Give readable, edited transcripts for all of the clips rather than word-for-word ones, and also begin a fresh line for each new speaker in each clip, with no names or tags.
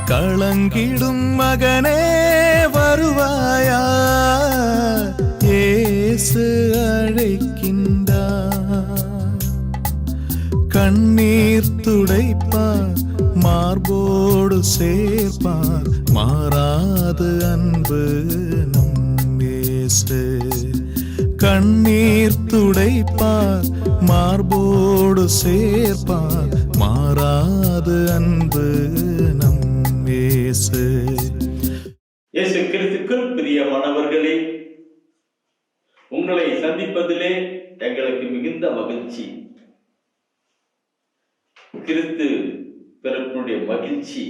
களங்கிடும் மகனே வருவாயா, இயேசு அழைக்கின்றார். கண்ணீர் துடைப்பார், மார்போடு சேர்ப்பார், மாறாது அன்பு நம் இயேசு. கண்ணீர் துடைப்பார், மார்போடு சேர்ப்பார், மாறாது அன்பு நம் இயேசு.
இயேசு கிறிஸ்துவுக்குள் பிரியமானவர்களே, உங்களை சந்திப்பதிலே எங்களுக்கு மிகுந்த மகிழ்ச்சி. கிறிஸ்து பிறப்பினுடைய மகிழ்ச்சி,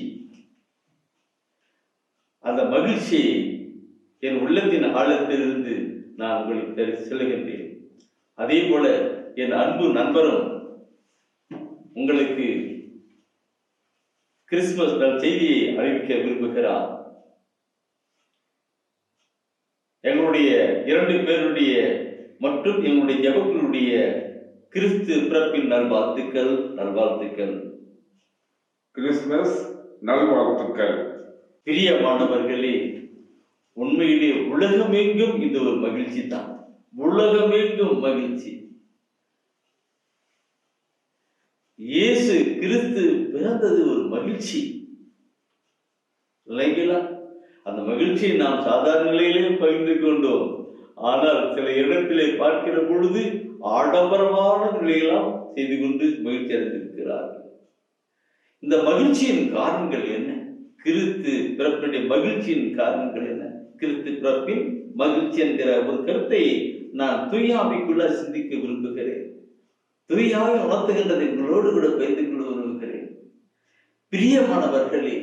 அந்த மகிழ்ச்சி என் உள்ளத்தின் ஆழத்திலிருந்து நான் உங்களுக்கு சொல்லுகின்றேன். அதே போல என் அன்பு நண்பரும் உங்களுக்கு கிறிஸ்துமஸ் செய்தியை அறிவிக்க விரும்புகிறார். எங்களுடைய 2 பேருடைய மற்றும் எங்களுடைய ஜெபங்களுடைய கிறிஸ்து பிறப்பின் நல்வாழ்த்துக்கள்.
கிறிஸ்துமஸ் நல்வாழ்த்துக்கள்.
பிரியமானவர்களே, உண்மையிலே உலகமெங்கும் இந்த ஒரு மகிழ்ச்சி தான். உலகமெங்கும் மகிழ்ச்சி. இயேசு கிறிஸ்து பிறந்தது ஒரு மகிழ்ச்சி இல்லைங்களா? அந்த மகிழ்ச்சியை நாம் சாதாரண நிலையிலே பகிர்ந்து கொண்டோம். ஆனால் சில இடத்திலே பார்க்கிற பொழுது ஆடம்பரமான நிலையெல்லாம் செய்து கொண்டு மகிழ்ச்சி அடைந்திருக்கிறார்கள். இந்த மகிழ்ச்சியின் காரணங்கள் என்ன? கிறிஸ்து பிறப்பினுடைய மகிழ்ச்சியின் காரணங்கள் என்ன? கிறிஸ்து பிறப்பின் மகிழ்ச்சி என்கிற ஒரு கருத்தை நான் தூயாவிக்குள்ள சிந்திக்க விரும்புகிறேன். தூயாவை உணர்த்துகின்றதை உங்களோடு கூட பகிர்ந்து கொள்ள விரும்புகிறேன். பிரியமானவர்களே,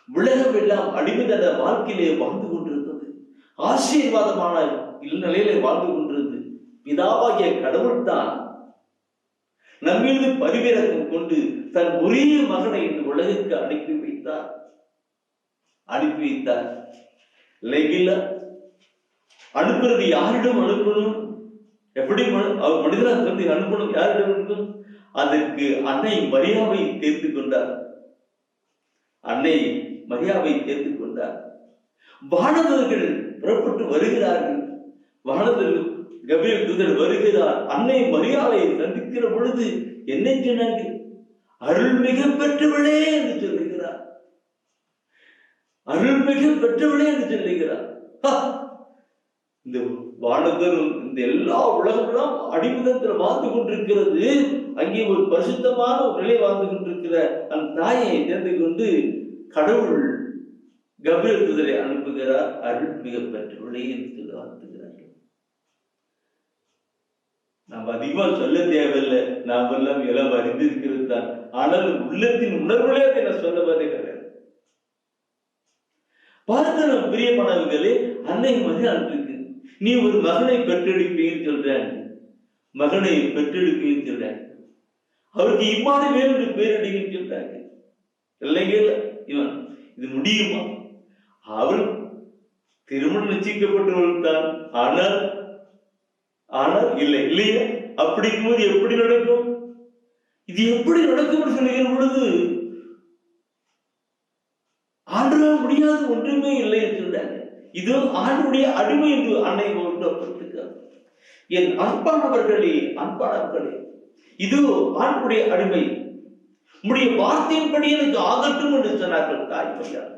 உலகம் எல்லாம் அடிமைதன வாழ்க்கையிலே வாழ்ந்து கொண்டிருந்தது. ஆசீர்வாதமான நிலையிலே வாழ்ந்து கொண்டிருந்தது. பிதாவாகிய கடவுள் தான் நம்மீது பரிவிரக்கம் கொண்டு தன் ஒரே மகனை இந்த உலகுக்கு அனுப்பி வைத்தார். அனுப்புறது யாரிடம் அனுப்பணும்? எப்படி அவர் மனிதனாக சொல்லி அனுப்பணும்? யாரிடம் அனுப்பணும்? அதற்கு அன்னை மரியாவை தேர்ந்து கொண்டார். வானதர்கள் புறப்பட்டு வருகிறார்கள். வானதர்கள் கபிரியேல் தூதர் வருகிறார். அன்னை மரியாவை சந்திக்கிற பொழுது என்ன சொன்னார்கள்? அருள்மிகு பெற்றவளே என்று சொல்லுகிறார். அருள்மிகு பெற்றவளே என்று சொல்லுகிறார். இந்த வானதரும் இந்த எல்லா உலகமெல்லாம் அடிமதத்தில் வாழ்ந்து கொண்டிருக்கிறது. அங்கே ஒரு பரிசுத்தமான ஒரு நிலை வாழ்ந்து கொண்டிருக்கிற அந்த தாயை தேர்ந்து கொண்டு கடவுள் கபிரியேல் தூதரை அனுப்புகிறார். அருள்மிகு பெற்றவளே என்று சொல்லி வாழ்த்துகிறார்கள். நாம் அதிகமா சொல்ல தேவையில்லை. நாம் எல்லாம் எல்லாம் அறிந்திருக்கிறது தான். ஆனால் உள்ளத்தின் உணர்வுகளே அதை நான் சொல்ல வருகிறேன். பார்க்கிறோம் பிரியமானவர்களே, அன்னை மரியாள் இருக்கு. நீ ஒரு மகனை பெற்றெடுப்பீன்னு சொல்றாங்க. மகனை பெற்றெடுப்பீன்னு சொல்றாங்க. அவருக்கு இம்மானுவேல் என்று பேரடிங்கன்னு சொல்றாங்க. இல்லைங்க, இவன் இது முடியுமா? அவள் திருமணம் நிச்சயிக்கப்பட்டவள் தான். ஆனால் இல்லை இல்லையா? அப்படிக்கும் போது எப்படி நடக்கும்? இது எப்படி நடக்கும் சொல்லுகிற பொழுது ஆண்டவரால் முடியாது ஒன்றுமே இல்லை என்று சொல்றாங்க. இது ஆண்டுடைய அடிமை என்று அன்னை ஒன்றுபடுத்துகிறார். என் அன்பானவர்களே, இது ஆண்டுடைய அடிமை. உடைய வார்த்தையின்படி எனக்கு ஆகட்டும் என்று சொன்னார்கள் தாய் மரியாள்.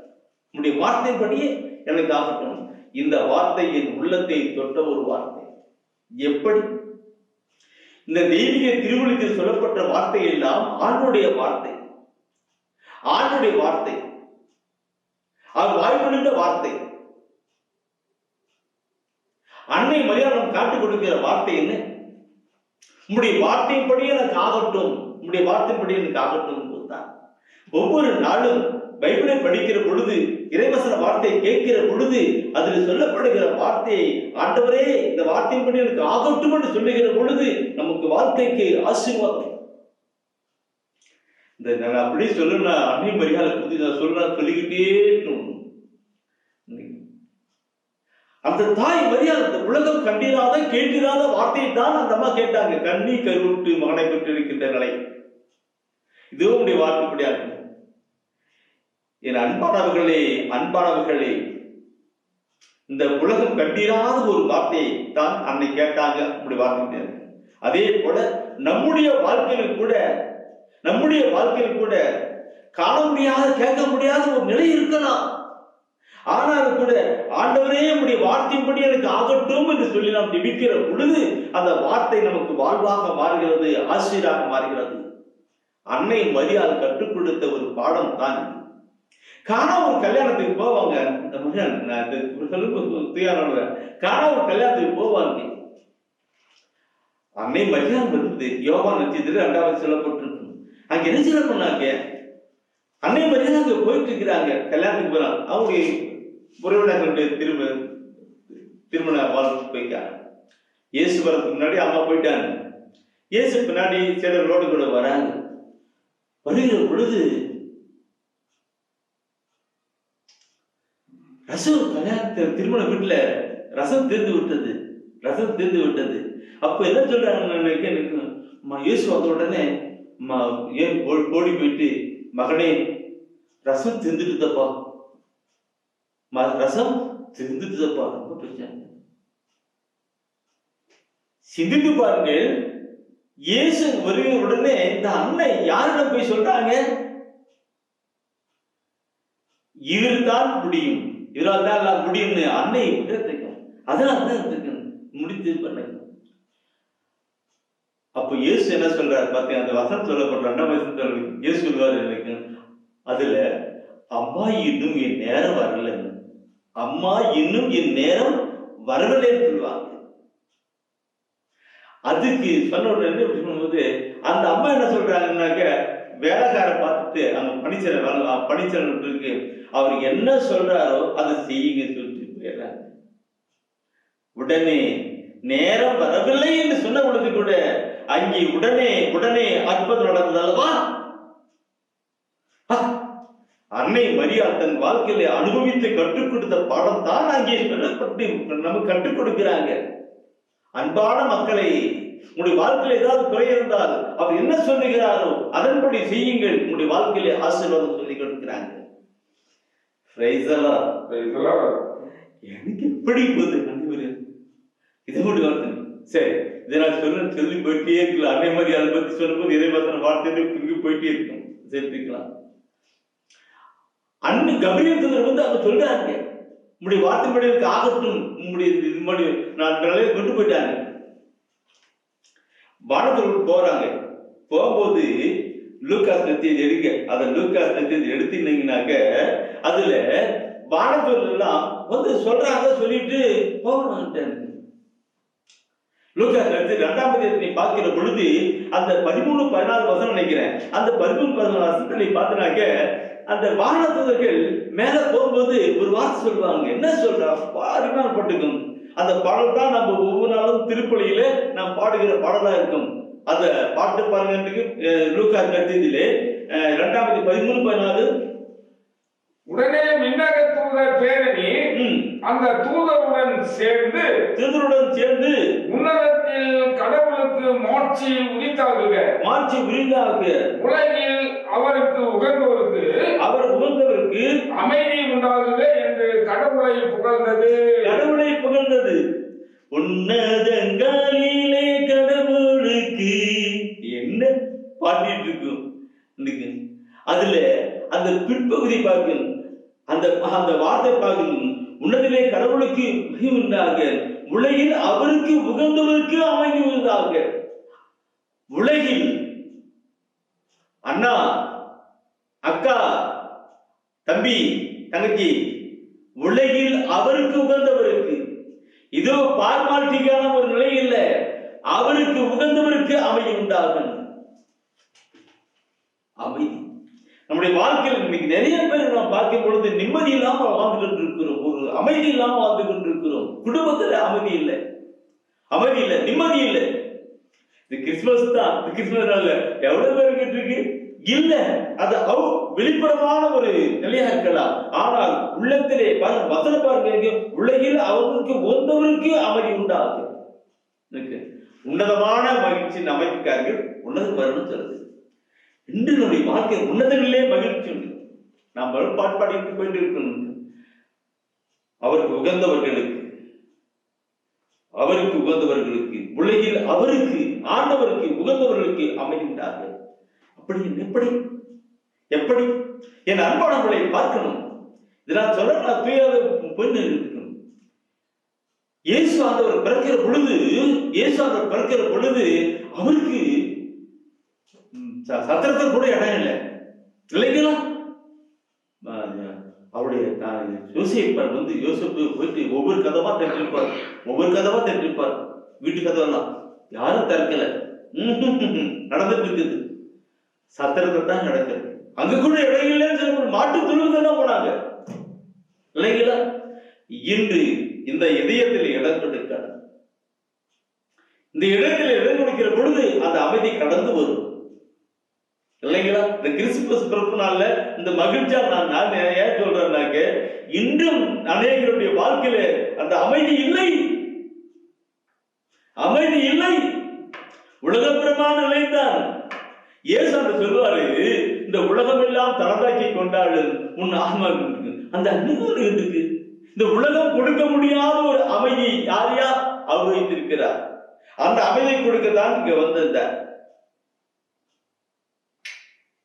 உடைய வார்த்தையின்படியே எனக்கு ஆகட்டும். இந்த வார்த்தை என் உள்ளத்தை தொட்ட ஒரு வார்த்தை. எப்படி? இந்த தெய்வீக திருவள்ளுவத்தில் சொல்லப்பட்ட வார்த்தை எல்லாம் ஆண்டுடைய வார்த்தை. அவர் வாய்மொழிந்த வார்த்தை. அன்னை மரியாள் காட்டுக் கொடுக்கிற வார்த்தை என்ன? உம்முடைய வார்த்தையின்படி எனக்கு ஆகட்டும், உம்முடைய வார்த்தையின்படி எனக்கு ஆகட்டும். ஒவ்வொரு நாளும் பைபிளை படிக்கிற பொழுது, இறைவசன வார்த்தையை கேட்கிற பொழுது, அதில் சொல்லப்படுகிற வார்த்தையை ஆண்டவரே இந்த வார்த்தையின்படி எனக்கு ஆகட்டும் என்று சொல்லுகிற பொழுது நமக்கு வாழ்க்கைக்கு ஆசீர்வாதம். இந்த நான் அப்படி சொல்லுனா அன்னை மரியாதை பத்தி நான் சொல்லிக்கிட்டே இருக்கணும். அந்த தாய் மரியாதை அந்த உலகம் கண்டிராத கேட்டிராத வார்த்தையை தான் அந்த அம்மா கேட்டாங்க. கண்ணி கருவுற்று மகனை பெற்றிருக்கின்ற நிலை. இதுவும் உடைய வார்த்தைப்படியாக என் அன்பானவர்களே, இந்த உலகம் கண்டிராத ஒரு வார்த்தையை தான் அன்னை கேட்டாங்க. அப்படி வார்த்தை. அதே போல நம்முடைய வாழ்க்கையில் கூட காண முடியாத, கேட்க முடியாத ஒரு நிலை இருக்கலாம். ஆனால் கூட ஆண்டவரே உடைய வார்த்தையின்படி எனக்கு ஆகட்டும் என்று சொல்லி நாம் ஜெபிக்கிற பொழுது அந்த வார்த்தை நமக்கு வாழ்வாக மாறுகிறது, ஆசிரியராக மாறுகிறது. அன்னை மரியாள் கற்றுக் கொடுத்த ஒரு பாடம் தான். காணா ஒரு கல்யாணத்துக்கு போவாங்க. இந்த மகன் காணா ஒரு கல்யாணத்துக்கு போவாங்க. அன்னை மரியாள் வருது. யோவான் நட்சத்திரம் 2வது சொல்லப்பட்டிருக்கு. அங்க என்ன சொல்ல பண்ணாங்க? அன்னை மரியாதை அங்க போயிட்டு இருக்கிறாங்க. கல்யாணத்துக்கு போறாங்க. அவங்க உறவினர்களுடைய திருமண வாழ்க்கை போய்க்காங்க. இயேசு வரதுக்கு முன்னாடி அம்மா போயிட்டாங்க. இயேசு பின்னாடி சேடர்களோடு கூட வராங்க. வருகிற பொழுது ரசம் திருமண வீட்டுல ரசம் தீர்ந்து விட்டது. அப்ப என்ன சொல்றாங்க? இயேசு வந்த உடனே ஏன் ஓடி போயிட்டு, மகனே ரசம் தீர்ந்துட்டுதப்பா, ரொம்ப பிரச்சனை. சிந்தித்து பாருங்கள். இயேசு வருகிற உடனே இந்த அன்னை யாரிடம் போய் சொல்றாங்க? இவர்தான் முடியும், இவரால் தான் எல்லாம் முடியும்னு அன்னை அதனால்தான் முடித்து பண்ண. அப்ப இயேசு என்ன சொல்றாரு பாத்தீங்க? அந்த வசனம் சொல்லப்படுற 2வது வசனத்துல இயேசு சொல்வாரு எனக்கு, அதுல அம்மா இன்னும் என் நேரம் வரலன்னு சொல்லுவாங்க. அதுக்கு சொன்ன உடனே சொல்லும்போது அந்த அம்மா என்ன சொல்றாங்கன்னாக்க, வேலைக்கார பார்த்துட்டு அந்த பணிச்சரன் இருக்கு, அவர் என்ன சொல்றாரோ அதை செய்யுங்க சொல்லிட்டு போயிடுறாங்க. உடனே நேரம் வரவில்லை என்று சொன்ன பொழுது கூட அங்கே உடனே அற்புதம் நடந்தது அல்லவா? அன்னை மரியாள் தன் வாழ்க்கையில அனுபவித்து கற்றுக் கொடுத்த பாடம் தான் அங்கே சொல்லப்பட்டு நமக்கு கற்றுக் கொடுக்கிறாங்க. அன்பான மக்களை, உங்களுடைய வாழ்க்கையில் ஏதாவது குறை இருந்தால் அவர் என்ன சொல்லுகிறாரோ அதன்படி செய்யுங்கள், உங்களுடைய வாழ்க்கையில ஆசீர்வாதம் சொல்லி கொடுக்கிறாங்க. எனக்கு எப்படி போகுது இதனுடைய வார்த்தை. சரி, இதை நான் சொல்லி போயிட்டே இருக்கலாம். அன்னை மாதிரி அதை பத்தி சொல்லும்போது இறைவசன வார்த்தை போயிட்டே இருக்கும். சேர்த்துக்கலாம். அன்னை கபிரியல் தூதர் அவங்க சொல்றாங்க, உங்களுடைய வார்த்தைப்படி ஆகட்டும், உங்களுடைய இது மாதிரி நான் நிலையை கொண்டு போயிட்டாங்க. வானத்தோடு போறாங்க. போகும்போது லூக்காஸ் நற்செய்தி எடுங்க. அதை லூக்காஸ் நற்செய்தி எடுத்தீங்கன்னாக்க அதுல வானத்தோடு எல்லாம் சொல்றாங்க, சொல்லிட்டு போகணும். லூக்காஸ் நற்செய்தி 2ஆம் அதிகாரத்தை பார்க்கிற பொழுது அந்த 13-14 வசனம் நினைக்கிறேன். அந்த 13-14 வசனத்தை பார்த்தினாக்க அந்த வானதூதர்கள் மேல போகும்போது ஒரு வார்த்தை சொல்லுவாங்க. என்ன சொல்றா? அருமையானப்பட்டுக்கும். அந்த பாடல் தான் நம்ம ஒவ்வொரு நாளும் திருப்பலியில நாம் பாடுகிற பாடலா இருக்கும். அந்த பாட்டு பாருங்க. லூக்காஸ் நற்செய்தியிலே 2ஆம் அதிகாரம் 13-14.
உடனே விண்ணக தூதர் பேரணி அந்த தூதருடன் சேர்ந்து உன்னதத்தில் கடவுளுக்கு மாட்சி உரித்தாகுக, உலகில் அவருக்கு உகந்தவருக்கு அமைதி உண்டாகுக என்று கடவுளை புகழ்ந்தது.
உன்னதங்களிலே கடவுளுக்கு என்ன பாடிட்டு இருக்கும். அதுல அந்த பிற்பகுதி பார்க்கணும். அந்த வார்த்தை பார்க்கணும். உன்னதிலே கடவுளுக்கு உண்டாக, உலகில் அவருக்கு உகந்தவருக்கு அமைதி உண்டாக. உலகில் அண்ணா, அக்கா, தம்பி, தங்கச்சி, உலகில் அவருக்கு உகந்தவருக்கு, இதோ பார்மாலிட்டிக்கான ஒரு நிலை இல்ல, அவருக்கு உகந்தவருக்கு அமைதி உண்டாகும். அமைதி நம்முடைய வாழ்க்கையில் இன்னைக்கு நிறைய பேர் நாம் பார்க்கும் பொழுது நிம்மதி இல்லாம வாழ்ந்து கொண்டிருக்கிறோம், ஒரு அமைதி இல்லாம வாழ்ந்து கொண்டிருக்கிறோம். குடும்பத்துல அமைதி இல்லை, நிம்மதி இல்லை. இது கிறிஸ்துமஸ் தான். கிறிஸ்துமஸ் நாள்ல எவ்வளவு பேர் இருக்கு இல்ல. அது வெளிப்புறமான ஒரு நிலையா இருக்கலாம். ஆனால் உள்ளத்திலே வசன பாருங்க, உலகில் அவருக்கு ஒன்றவருக்கு அமைதி உண்டாகுது. உன்னதமான மகிழ்ச்சியின் அமைப்புக்காரர்கள் உன்னத வரணும் சொல்லுது. இன்று நம்முடைய வாழ்க்கை உன்னதங்களிலே மகிழ்ச்சி உண்டு. நாம் பாட்டு பாடிட்டு போயிட்டு இருக்கணும். அவருக்கு உகந்தவர்களுக்கு உலகில் அவருக்கு ஆண்டவருக்கு உகந்தவர்களுக்கு அமைகின்றார்கள். அப்படி எப்படி என் அன்பானவர்களை பார்க்கணும். இதெல்லாம் சொல்ல நான் தூயாத போய் இருக்கணும். இயேசு ஆண்டவர் பிறக்கிற பொழுது அவருக்கு சத்திரத்தில் கூட இடம் இல்லை இல்லைங்களா? அவருடைய யோசிப்பார் யோசிப்பு போயிட்டு ஒவ்வொரு கதவா தட்டிருப்பார். வீட்டு கதவெல்லாம் யாரும் திறக்கல, நடந்துட்டு இருக்குது. சத்திரத்தை தான் நடக்குது. அங்க கூட இடம் இல்லைன்னு சொல்ல மாட்டு துணிவுதான் போனாங்க இல்லைங்களா? இன்று இந்த இதயத்தில் இடம் கொடுக்க, இந்த இடத்தில் இடம் கொடுக்கிற பொழுது அந்த அமைதி கடந்து வரும் இல்லைங்களா? இந்த கிறிஸ்துமஸ் பிறப்பு நாள்ல இந்த மகிழ்ச்சியா நான் ஏன் சொல்றேன்னாக்க, இன்றும் அநேகருடைய வாழ்க்கையில அந்த அமைதி இல்லை. உலகப்பிரமான நிலைதான். இயேசு சொல்லுவாரு, இந்த உலகம் எல்லாம் தனதாக்கி கொண்டாலும் உன் ஆன்மா அந்த அனுபவம் இருக்கு. இந்த உலகம் கொடுக்க முடியாத ஒரு அமைதி யாரையா அவர் வைத்திருக்கிறார். அந்த அமைதியை கொடுக்கத்தான் இங்க வந்திருந்தார்.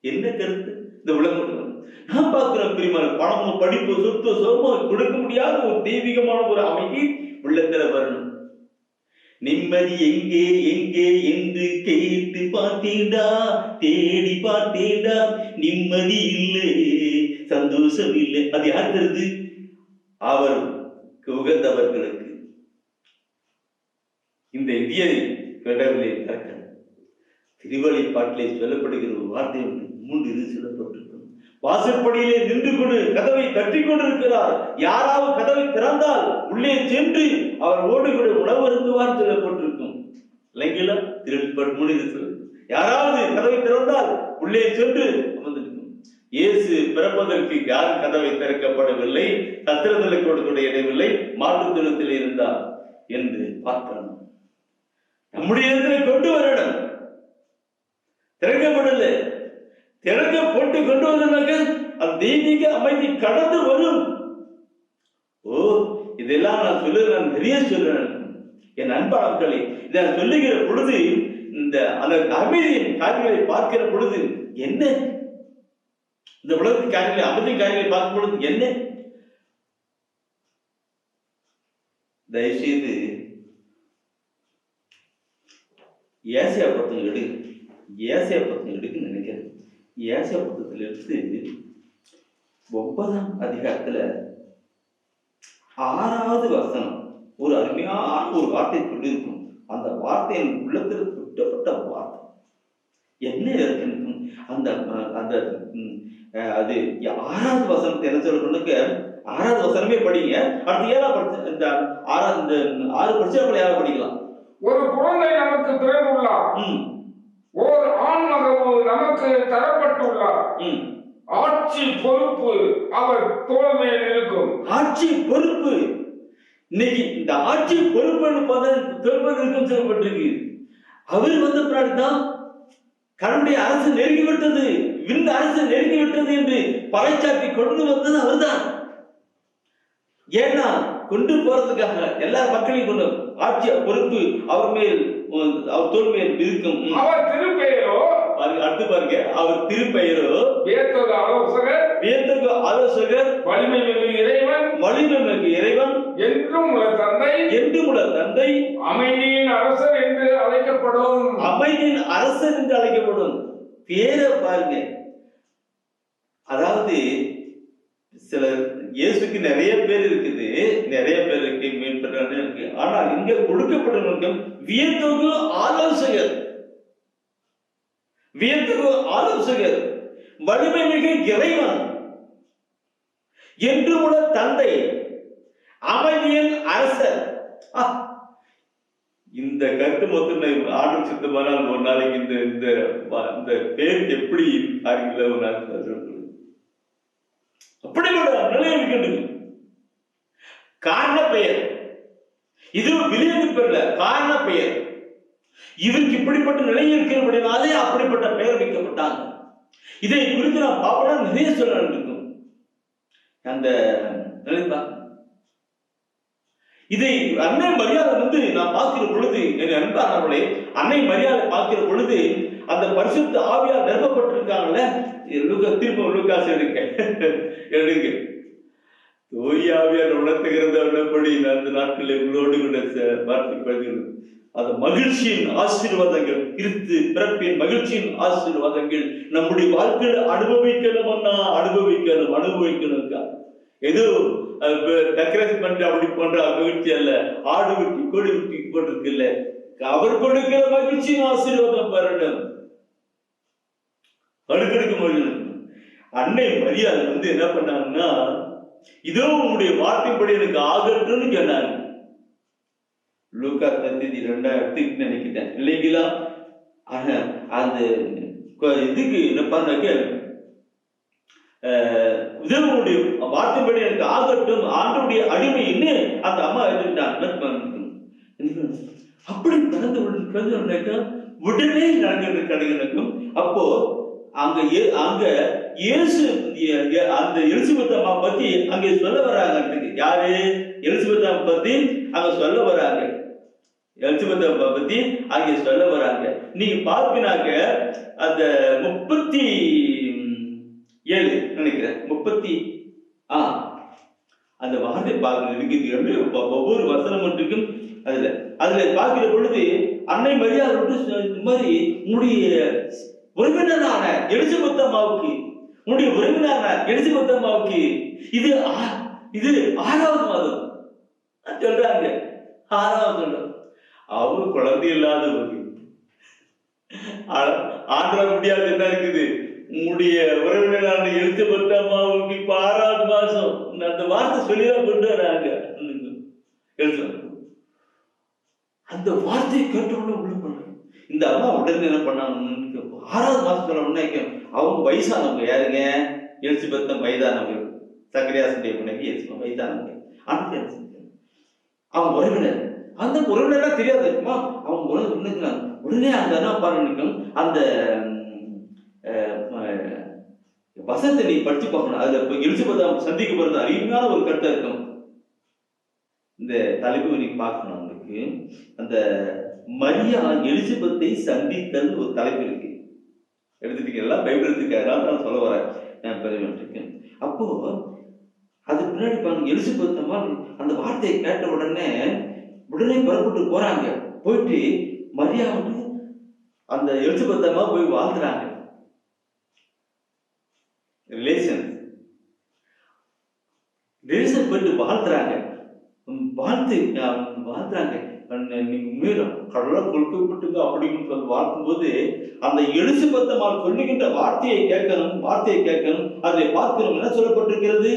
என்ன கருத்து? இந்த உலகம் நான் பார்க்கிறோம் பிரிமான பணமோ படிப்பு சொத்து சோமோ கொடுக்க முடியாத ஒரு தெய்வீகமான ஒரு அமைதி உள்ளத்துல வரணும். நிம்மதி எங்கே எங்கே என்று கேட்டு பார்த்தேன்டா, தேடி பார்த்தேன்டா, நிம்மதி இல்லை, சந்தோஷம் இல்லை. அது யார் தருது? அவர் உகந்தவர்களுக்கு. இந்த இதய கடவுளை திறக்க திருவழிப்பாட்டிலே சொல்லப்படுகிற ஒரு வார்த்தை 3 சொல்லப்பட்டிருக்கும். வாசற்படியிலே நின்று கொண்டு கதவை தட்டி கொண்டிருக்கிறார். யாராவது கதவை திறந்தால் உள்ளே சென்று அவர் ஓடுகூட உணவு அருந்துவார் சொல்லப்பட்டிருக்கும் இல்லைங்களா? திருவழிப்பாட்டு யாராவது கதவை திறந்தால் உள்ளே சென்று அமர்ந்திருக்கும். இயேசு பிறப்பதற்கு யார் கதவை திறக்கப்படவில்லை, சத்திரத்திற்கு இடவில்லை, மாட்டு தினத்தில் இருந்தார் என்று பார்க்கணும். நம்முடைய இடத்துல கொண்டு வரணும். திறக்கப்படலை, திறக்க போட்டு கொண்டு வந்தாங்க அந்த தெய்வீக அமைதி கடந்து வரும். இதெல்லாம் நான் நிறைய சொல்றேன் என் அன்பாளர்களே. இதை சொல்லுகிற பொழுது இந்த அந்த அமைதியின் காரியங்களை பார்க்கிற பொழுது என்ன, இந்த உலகத்தின் காரியங்களை அமைதி காரியங்களை பார்க்கும் பொழுது என்ன, தயவுசெய்து ஏசியா பத்தம் எடுக்க நினைக்கிறேன். ஏசியா பத்தத்திலிருந்து 9ஆம் அதிகாரத்துல 6வது வசனம் ஒரு அருமையான ஒரு வார்த்தை சொல்லியிருக்கும். அந்த வார்த்தை என் உள்ளத்தில் சுட்டப்பட்ட வார்த்தை என்ன இருக்கு? அந்த அந்த அது 6வது வசனத்தை என்ன சொல்லணும்னுக்கு 6வது வசனமே படிங்க. அடுத்து 7 இந்த 6 படிச்சவங்களை 7 படிக்கலாம்.
ஒரு குழந்தை நமக்கு பிறந்துள்ளார், ஓர் ஆண் மகவு நமக்கு தரப்பட்டுள்ளார், ஆட்சி பொறுப்பு அவர் தோள் மேல் இருக்கும்.
ஆட்சி பொறுப்பு, இன்னைக்கு இந்த ஆட்சி பொறுப்புன்னு தோல்பதற்கும் சொல்லப்பட்டிருக்கு. அவர் வந்த பின்னாடிதான் கடவுளுடைய அரசு நெருங்கிவிட்டது, விண் அரசு நெருங்கிவிட்டது என்று பறைச்சாட்டி கொண்டு வந்தது அவர்தான். ஏன்னா கொண்டு போறதுக்காக எல்லா மக்களையும் கொண்டு ஆட்சி பொறுப்பு அவர் மேல், அவர் தோல் மேல் இருக்கும்.
அவர் திருப்பெயரோ
அடுத்து பாருங்க, அவர் திருப்பெயரோ
வியத்தகு ஆலோசகர், வலிமை மிகு இறைவன், என்றும் உள்ள தந்தை, அமைதியின் அரசர் என்று அழைக்கப்படும். பேரை பாருங்க. அதாவது சில இயேசுக்கு நிறைய பேர் இருக்குது, நிறைய பேருக்கு மீன்பற்றான இருக்கு. ஆனால் இங்க கொடுக்கப்பட்ட வியத்தகு ஆலோசகர், வலிமை மிகு இறைவன், என்று உள்ள தந்தை, அமைதியின் அரசர். இந்த கருத்து மொத்தம் ஆடும் சித்தமானால் ஒரு நாளைக்கு இந்த பேர் எப்படி ஆகிங்கள ஒரு நாள் அப்படிப்பட்ட நிலை இருக்கின்றது. காரண பெயர், இது விளையாட்டு பெயர்ல காரண பெயர். இதற்கு இப்படிப்பட்ட நிலை இருக்கிறபடினாலே அப்படிப்பட்ட பெயர் வைக்கப்பட்டாங்க. இதை குறித்து நாம் பார்ப்போம், நிறைய சொல்ல இருக்கும்.
அந்த நினைப்பா இதை அன்னை மரியாதை நான் பார்க்கிற பொழுது, என் அன்பானவர்களே, அன்னை மரியாதை பார்க்கிற பொழுது அந்த பரிசுத்த ஆவியால் நிரப்பப்பட்டிருக்காங்கல்ல. திரும்ப லூக்காஸ் எடுங்க. தூய ஆவியால் உணர்த்துகிறத உள்ளபடி அந்த நாட்களில் உங்களோடு கூட வார்த்தை பகிர்ந்து அந்த மகிழ்ச்சியின் ஆசீர்வாதங்கள், கிறிஸ்து பிறப்பின் மகிழ்ச்சியின் ஆசீர்வாதங்கள் நம்முடைய வாழ்க்கையில அனுபவிக்கணும்க்கா. ஏதோ டெக்கரேஷன் பண்ற அப்படி போன்ற மகிழ்ச்சி அல்ல. ஆடு வெட்டி கோழி வெட்டி போட்டிருக்கு இல்ல, அவர் கொடுக்கிற மகிழ்ச்சியின் ஆசீர்வாதம் பெறணும். அடுக்கடுக்கு மகிழ்ச்சி. அன்னை மரியாதை என்ன பண்ணாங்கன்னா, இதோ உங்களுடைய வார்த்தைப்படி எனக்கு ஆகட்டும்னு சொன்னாங்க. லூக்கா 2 நினைக்கிட்டேன் இல்லைங்களா? அந்த இதுக்கு என்ன பண்ணாக்க, உதவுடைய வார்த்தைப்படி எனக்கு ஆகட்டும், ஆண்டோடைய அடிமைன்னு அந்த அம்மா எடுத்துக்கிட்டாங்க. அப்படி பிறந்த உடனே நடக்கும். அப்போ அங்க இயேசு அந்த எலிசபெத் அம்மா பத்தி அங்கே சொல்ல வராங்க. யாரு? எலிசபெத் அம்மா பத்தி அங்க சொல்ல வராங்க. எலிசபெத் அம்மா பத்தி அங்கே சொல்ல வராங்க. நீங்க பார்ப்பினாக்க அந்த 37 நினைக்கிறேன், 30 அந்த வார்த்தை பார்க்கிறது ஒவ்வொரு வசனம் மட்டுக்கும் அதுல பார்க்கிற பொழுது அன்னை மரியாதை இந்த மாதிரி உங்களுடைய உறவினரான எலிசபெத் அம்மாவுக்கு, உன்னுடைய உறவினரான எலிசபெத் அம்மாவுக்கு இது 6வது மாதம் சொல்றாங்க. 6வது சொல்றாங்க. அவங்க குழந்தை இல்லாதவங்க. ஆண்டவ முடியாது என்ன இருக்குது, உங்களுடைய உறவினரான எலிசபெத் அம்மாவுக்கு இப்ப 6வது மாசம். அந்த வார்த்தை சொல்லிதான் கொண்டு வராங்க. அந்த வார்த்தையை கேட்டவுடனே உள்ள பண்ண இந்த அம்மா உடனே என்ன பண்ணாங்க, 6வது மாசம் சொல்ல உடனே அவங்க வயசானவங்க. யாருங்க? எலிசபெத் வயதானவங்க. சக்கரியாசுடைய பிள்ளைக்கு எலிசபெத் வயதானவங்க. அவங்க உறவினர். அந்த உறவினரா தெரியாது இருக்குமா? அவங்க உறவினர் உடனே அந்த என்ன பாருங்க, அந்த வசனத்தை நீ படிச்சு பார்க்கணும். அதுல எலிசபெத் சந்திக்க போறது அருமையான ஒரு கருத்தா இருக்கும். இந்த தலைப்பு நீ பார்க்கணும். அவங்களுக்கு அந்த மரியா எலிசபெத்தை சந்தித்தல் ஒரு தலைப்பு இருக்கு. எடுத்துட்டீங்களா? பைபிள் எடுத்துக்காரா? நான் சொல்ல வரேன். நான் பெருமைப்பட்டிருக்கேன். அப்போ அது பின்னாடி பாருங்க, எலிசபெத் அம்மா அந்த வார்த்தையை கேட்ட உடனே புறப்பட்டு போறாங்க. போயிட்டு மரியா அந்த எலிசபெத் அம்மா போய் வாழ்த்துறாங்க. ரிலேஷன் போயிட்டு வாழ்த்துறாங்க. நீங்க மீறும் கடலை கொழுக்கப்பட்டுங்க அப்படின்னு சொல்லி வாழ்த்தும் போது அந்த எலிசபெத் அம்மா சொல்லுகின்ற வார்த்தையை கேட்கணும். அதை பார்க்கணும். என்ன சொல்லப்பட்டிருக்கிறது?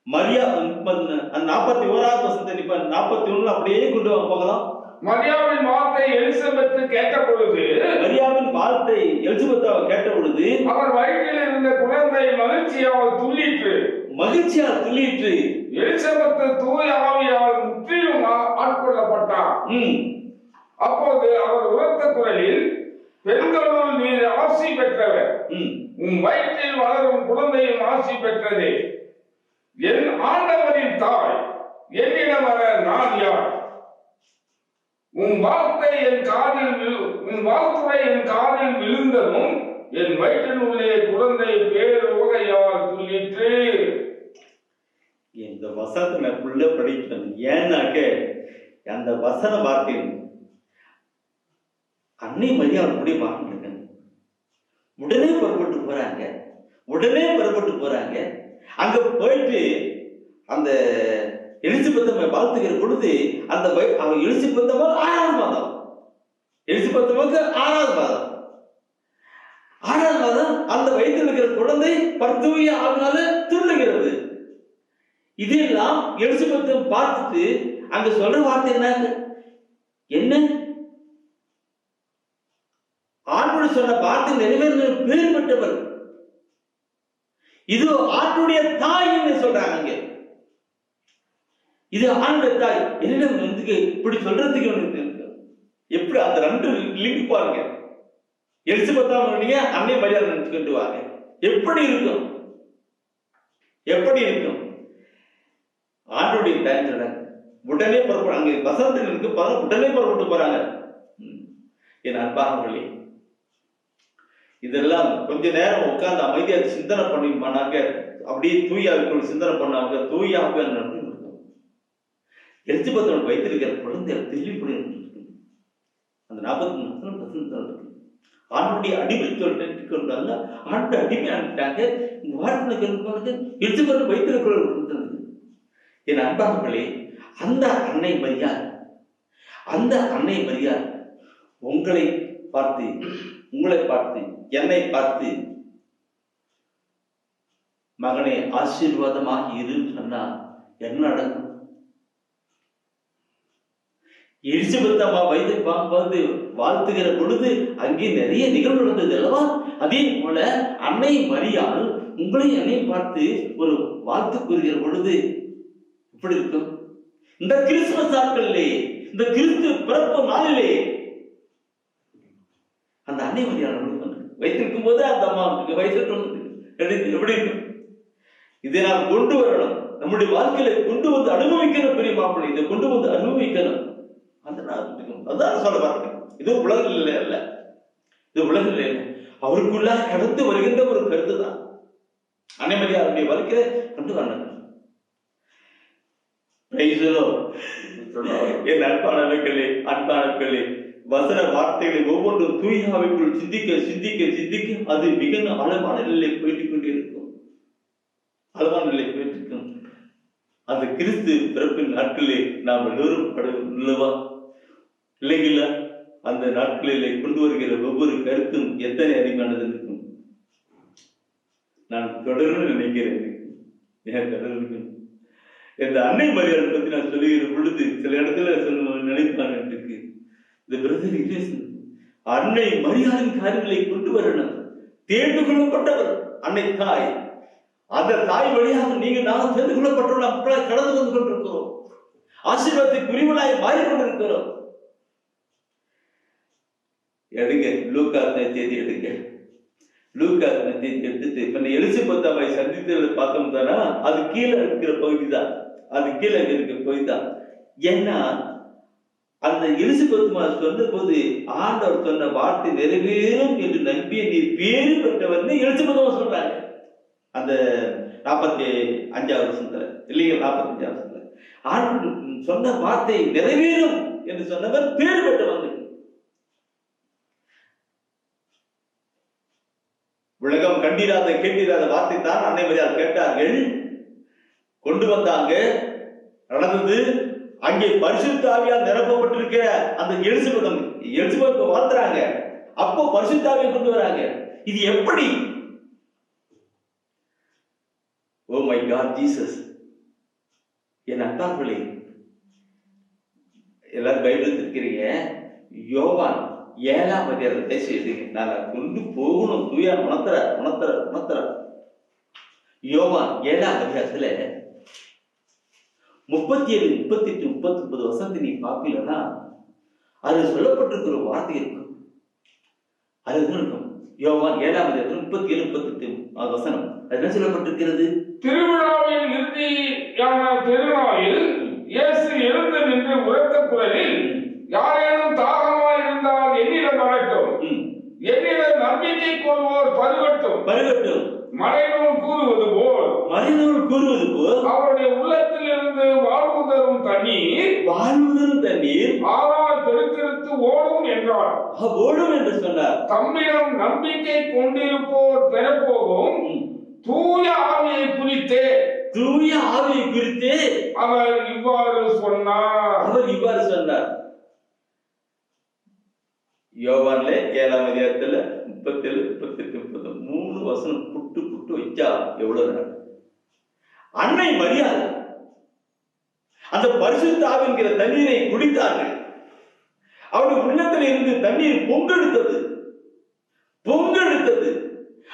மரியா 41வது வசனத்தை 41 அப்படியே கொண்டு வாங்க பார்க்கலாம்.
மரியாவின் வார்த்தை எலிசபெத் கேட்ட பொழுது, அவர் வயிற்றில் இருந்த குழந்தை மகிழ்ச்சியால் துள்ளிற்று. எலிசபெத் தூய ஆவியால் முற்றிலும் ஆட்கொள்ளப்பட்டார். அப்போது அவர் உரத்த குரலில், பெண்களுள் நீர் ஆசி பெற்றவர், உன் வயிற்றில் வளரும் குழந்தையும் ஆசி பெற்றதே. என் ஆண்டவரின் தாய், என்னிடம் வர நான் யார்? உன் வாழ்த்துறை என் காதில் விழுந்ததும் என் வயிற்றில் உள்ளே குழந்தை பேருவகையால் துள்ளிற்று.
இந்த வசனத்தை புள்ள படிக்கணும். ஏன்னாக்க அந்த வசன வார்த்தை அன்னை மரியாதை அப்படியே பார்த்துட்டு உடனே புறப்பட்டு போறாங்க. அங்க போயிட்டு அந்த எலிசபெத் வாழ்த்துகிற பொழுது அந்த எலிசபெத் 6வது மாதம். எலிசபெத் 6வது மாதம் அந்த வயிற்றில் இருக்கிற குழந்தை பரிசுத்த ஆவியால துள்ளுகிறது. இதெல்லாம் எலிசபெத் பார்த்துட்டு அங்க சொல்ற வார்த்தை என்ன? ஆண்டவர் சொன்ன வார்த்தை நிறைவேற பேர் பெற்றவர். இது ஆண்டுடைய தாய் என்று சொல்றாங்க. இது ஆண்டுடைய தாய். என்னிடம் இப்படி சொல்றதுக்கு எப்படி அந்த 2 லிங்க் பாருங்க. எலிசபெத் அன்னை மரியாதை நினைச்சுக்கிட்டு வாங்க. எப்படி இருக்கும்? எப்படி இருக்கும்? ஆண்டுடைய தயஞ்சடன் உடனே புறப்பட அங்கே வசந்தம் இருக்கு பாருங்க, உடனே புறப்பட்டு போறாங்க. என் அன்பாகங்களே, இதெல்லாம் கொஞ்ச நேரம் உட்கார்ந்து அமைதியா சிந்தனை பண்ணினாங்க. அப்படியே தூயாவுக்குள் சிந்தனை பண்ணாங்க. தூயாவே நடக்கும். எலிசபெத் வைத்திருக்கிற குழந்தை தெளிவுபடி அந்த 43 ஆண்டுடைய அடிமை சொல்லிட்டு கொண்டாங்க. ஆண்டு அடிமை ஆகிட்டாங்க. இந்த வார்த்தை கேட்க எலிசபெத் வைத்திருக்கிற இருந்தது. என் அன்பாகங்களே, அந்த அன்னை மரியாள், அந்த அன்னை மரியாள் உங்களை பார்த்து என்னை பார்த்து மகனே ஆசீர்வாதமாக இரு சொன்னா என்ன நடக்கும்? எலிசபெத் அம்மா வயது பார்த்து வாழ்த்துகிற பொழுது அங்கே நிறைய நிகழ்வு நடந்தது அல்லவா? அதே போல அன்னை மரியாள் உங்களை என்னை பார்த்து ஒரு வாழ்த்து கூறுகிற பொழுது எப்படி இருக்கும்? இந்த கிறிஸ்துமஸ் நாட்களிலே, இந்த கிறிஸ்து பிறப்பு நாளிலே அந்த அன்னை மரியாள் வைத்திருக்கும் போது அந்த அம்மா வைத்திருக்க எப்படி இருக்கும்? இதை நாம் கொண்டு வரணும், நம்முடைய வாழ்க்கையில கொண்டு வந்து அனுபவிக்கணும். பெரிய மாப்பிள்ளை இதை கொண்டு வந்து அனுபவிக்கணும். அந்த அதான் சொல்ல பாருங்க. இது உலகில் அல்ல, இது உலகில் இல்லை, அவருக்குள்ள கடந்து வருகின்ற ஒரு கருத்து தான் அன்னை மரியாளுடைய வாழ்க்கையில கொண்டு வரணும். என் அன்பானவர்களே, அன்பானவர்களே, வசன வார்த்தைகளை ஒவ்வொன்றும் தூயாவிற்குள் சிந்திக்க சிந்திக்க சிந்திக்க அது மிக ஆழமான நிலையை போயிட்டு கொண்டே இருக்கும். ஆழமான நிலை போயிட்டு இருக்கும். அந்த கிறிஸ்து பிறப்பின் நாட்களிலே நாம் எல்லோரும் உள்ளவா இல்லைங்களா? அந்த நாட்களிலே கொண்டு வருகிற ஒவ்வொரு கருத்தும் எத்தனை அறிவானது இருக்கும். நான் தொடர்ந்து நினைக்கிறேன். இந்த அன்னை மரியாதை பத்தி நான் சொல்லுகிற பொழுது சில இடத்துல நினைப்பான் இருக்கு. இந்த பிரதர் இயேசு அன்னை மரியாதையின் காரியங்களை கொண்டு வரணும். தேர்ந்து கொள்ளப்பட்டவர் அன்னை தாய். அந்த தாய் வழியாக நீங்க நான் தேர்ந்து கொள்ளப்பட்டவர்கள் மக்களால் கடந்து வந்து கொண்டிருக்கிறோம். ஆசீர்வாதத்துக்கு உரிமையாய் மாறிக்கொண்டிருக்கிறோம். எடுங்க லூக்கா தேதி எடுங்க. லூக்கா தேதி எடுத்துட்டு இப்ப எலிசபெத் அம்மை சந்தித்ததை பார்த்தோம் தானா, அது கீழே இருக்கிற பகுதி தான். அது கீழே இருக்கிற பகுதி தான். ஏன்னா அந்த எலிசபெத் சொன்ன போது ஆண்டவர் சொன்ன வார்த்தை நிறைவேறும் என்று நம்பிய நீ பேரு பெற்றவர் எலிசபெத் சொல்றாங்க. அந்த 45வது வருஷத்துல இல்லைங்க, 45வது வருஷத்துல ஆண்டவர் சொன்ன வார்த்தை நிறைவேறும் என்று சொன்னவர் பேரு பெற்றவர். உலகம் கண்டிராத கேட்டிராத வார்த்தை தான் அன்னை மரியாள் கேட்டார்கள், கொண்டு வந்தாங்க, நடந்தது. அங்கே பரிசுத்த ஆவியால் நிரப்பப்பட்டிருக்கிற அந்த எலிசபெத் வாழ்த்துறாங்க. அப்போ பரிசுத்த ஆவியை கொண்டு வராங்க. இது எப்படி? Oh my God Jesus. என் அத்தாக்களே, எல்லாரும் பைபிள் இருக்கிறீங்க. யோவான் 7ஆம் அதிகாரத்தை செய்துங்க. நான் கொண்டு போகணும். தூயா உணர்த்துற யோவான் 7ஆம் அதிகாரத்துல 37, 38, 39 வசனத்தை நீ பார்க்கலன்னா அது சொல்லப்பட்டிருக்கிற வார்த்தை இருக்கும். அது இருக்கும். யோவான் 7ஆம் அதிகாரம் 37, 38 வசனம். அது என்ன சொல்லப்பட்டிருக்கிறது?
திருவிழாவின் இறுதியான பெருநாளில் இயேசு எழுந்து நின்று உரத்த குரலில், யாரேனும் தாகமாய் இருந்தால் என்னிடம் வரட்டும், என்னிடம் நம்பிக்கை கொள்வோர் பருகட்டும். மறைநூல் கூறுவது போல் அவருடைய உள்ளத்தில் இருந்து வாழ்வு தரும் தண்ணீர் ஆறால் பெருக்கெடுத்து ஓடும் என்றார்.
ஓடும் என்று சொன்னார்.
தம்மிடம் நம்பிக்கை கொண்டிருப்போர் பெறப்போகும் தூய ஆவியை குறித்தே அவர் இவ்வாறு சொன்னார்.
யோவான்ல 7ஆம் அதிகாரத்துல 37, 38, 3 வசனம் புட்டு வச்சா எவ்வளவு நாள்? அன்னை மரியாதை அந்த பரிசுத்த ஆவிங்கிற தண்ணீரை குடித்தார்கள். அவருடைய உள்ளத்தில் இருந்து தண்ணீர் பொங்கெடுத்தது.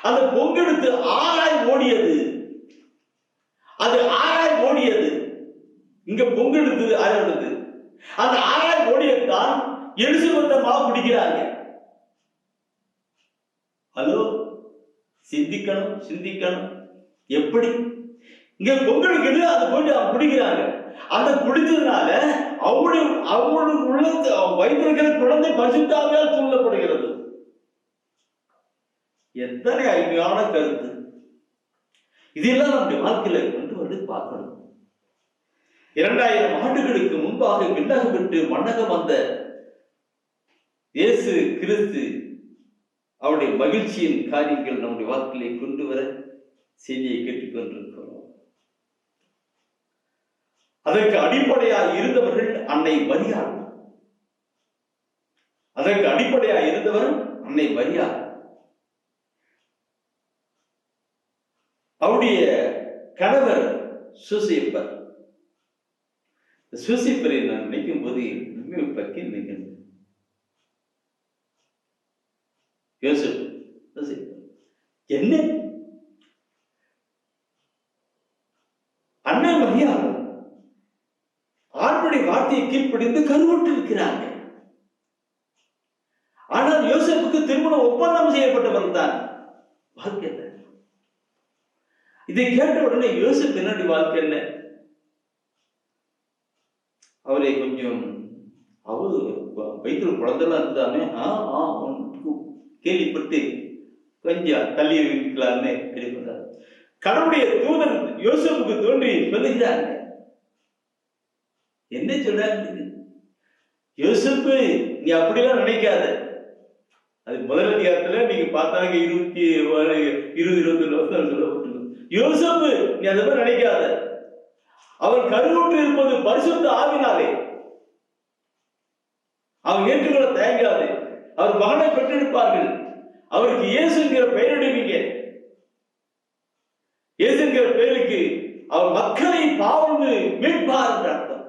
அந்த பொங்கெடுத்து ஆறாய் ஓடியது. இங்க பொங்கெடுத்து ஆறாடுது. அந்த ஆறாய் ஓடியதான் எலிசபெத் அம்மா குடிக்கிறாங்க. ஹலோ, சிந்திக்கணும். எப்படி இங்க பொங்கலுக்குது, அது போயிட்டு அவங்க குடிக்கிறாங்க. அந்த குடித்ததுனால அவங்களுடைய உள்ளத்தை வைத்திருக்கிற குழந்தை பரிசுத்தாவியால் தூண்டப்படுகிறது. எத்தனை அருமையான கருத்து! இதெல்லாம் நம்முடைய வாழ்க்கையில கொண்டு வந்து பார்க்கணும். 2000 ஆண்டுகளுக்கு முன்பாக விண்ணகம் விட்டு மண்ணகம் வந்த இயேசு கிறிஸ்து அவருடைய மகிழ்ச்சியின் காரியங்கள் நம்முடைய வாழ்க்கையை கொண்டு வர செய்தியை கேட்டுக்கொண்டிருக்கிறோம். அதற்கு அடிப்படையாக இருந்தவர்கள் அன்னை மரியாள். அதற்கு அடிப்படையாக இருந்தவர் அன்னை மரியாள். அவருடைய கணவர் சூசேப்பர். சூசேப்பரை நான் நினைக்கும் போது பற்றி நினைக்கிறேன். என்ன அன்னை மரியாள் ஆண்களுடைய வார்த்தையை கீழ்ப்படிந்து கருவுற்று இருக்கிறாங்க. ஆனால் யோசேப்புக்கு திருமணம் ஒப்பந்தம் செய்யப்பட்டவர் தான். வாழ்க்கை இதை கேட்ட உடனே யோசேப்பு என்னுடைய வாழ்க்கை என்ன? அவரை கொஞ்சம் அவரு வயிற்று குழந்தைலாம் இருந்தானே கேள்விப்பட்டு கொஞ்சம் தள்ளி இருக்கலான்னு கேள்விப்பட்டார். கடவுளுடைய தூதன் யோசேப்புக்கு தோன்றி சொல்லுகிறாங்க. என்ன சொல்றாங்க? யோசேப்பு, நீ அப்படிலாம் நினைக்காத. அது முதல் அதிகாரத்துல நீங்க பார்த்தாங்க 20-21 வருஷம் சொல்லப்பட்டிருக்கும். யோசேப்பு, நீ அதை மாதிரி நினைக்காத. அவர் கருவுற்று இருப்பது பரிசுத்த ஆவினாலே. அவர் ஏற்றுக்கொள்ள தயங்காது. அவர் மகனை பெற்றெடுப்பார்கள். அவருக்கு இயேசுங்கிற பெயரிடுவீங்க. இயேசுங்கிற பெயருக்கு அவர் மக்களை பாவந்து மீட்பார் என்ற அர்த்தம்.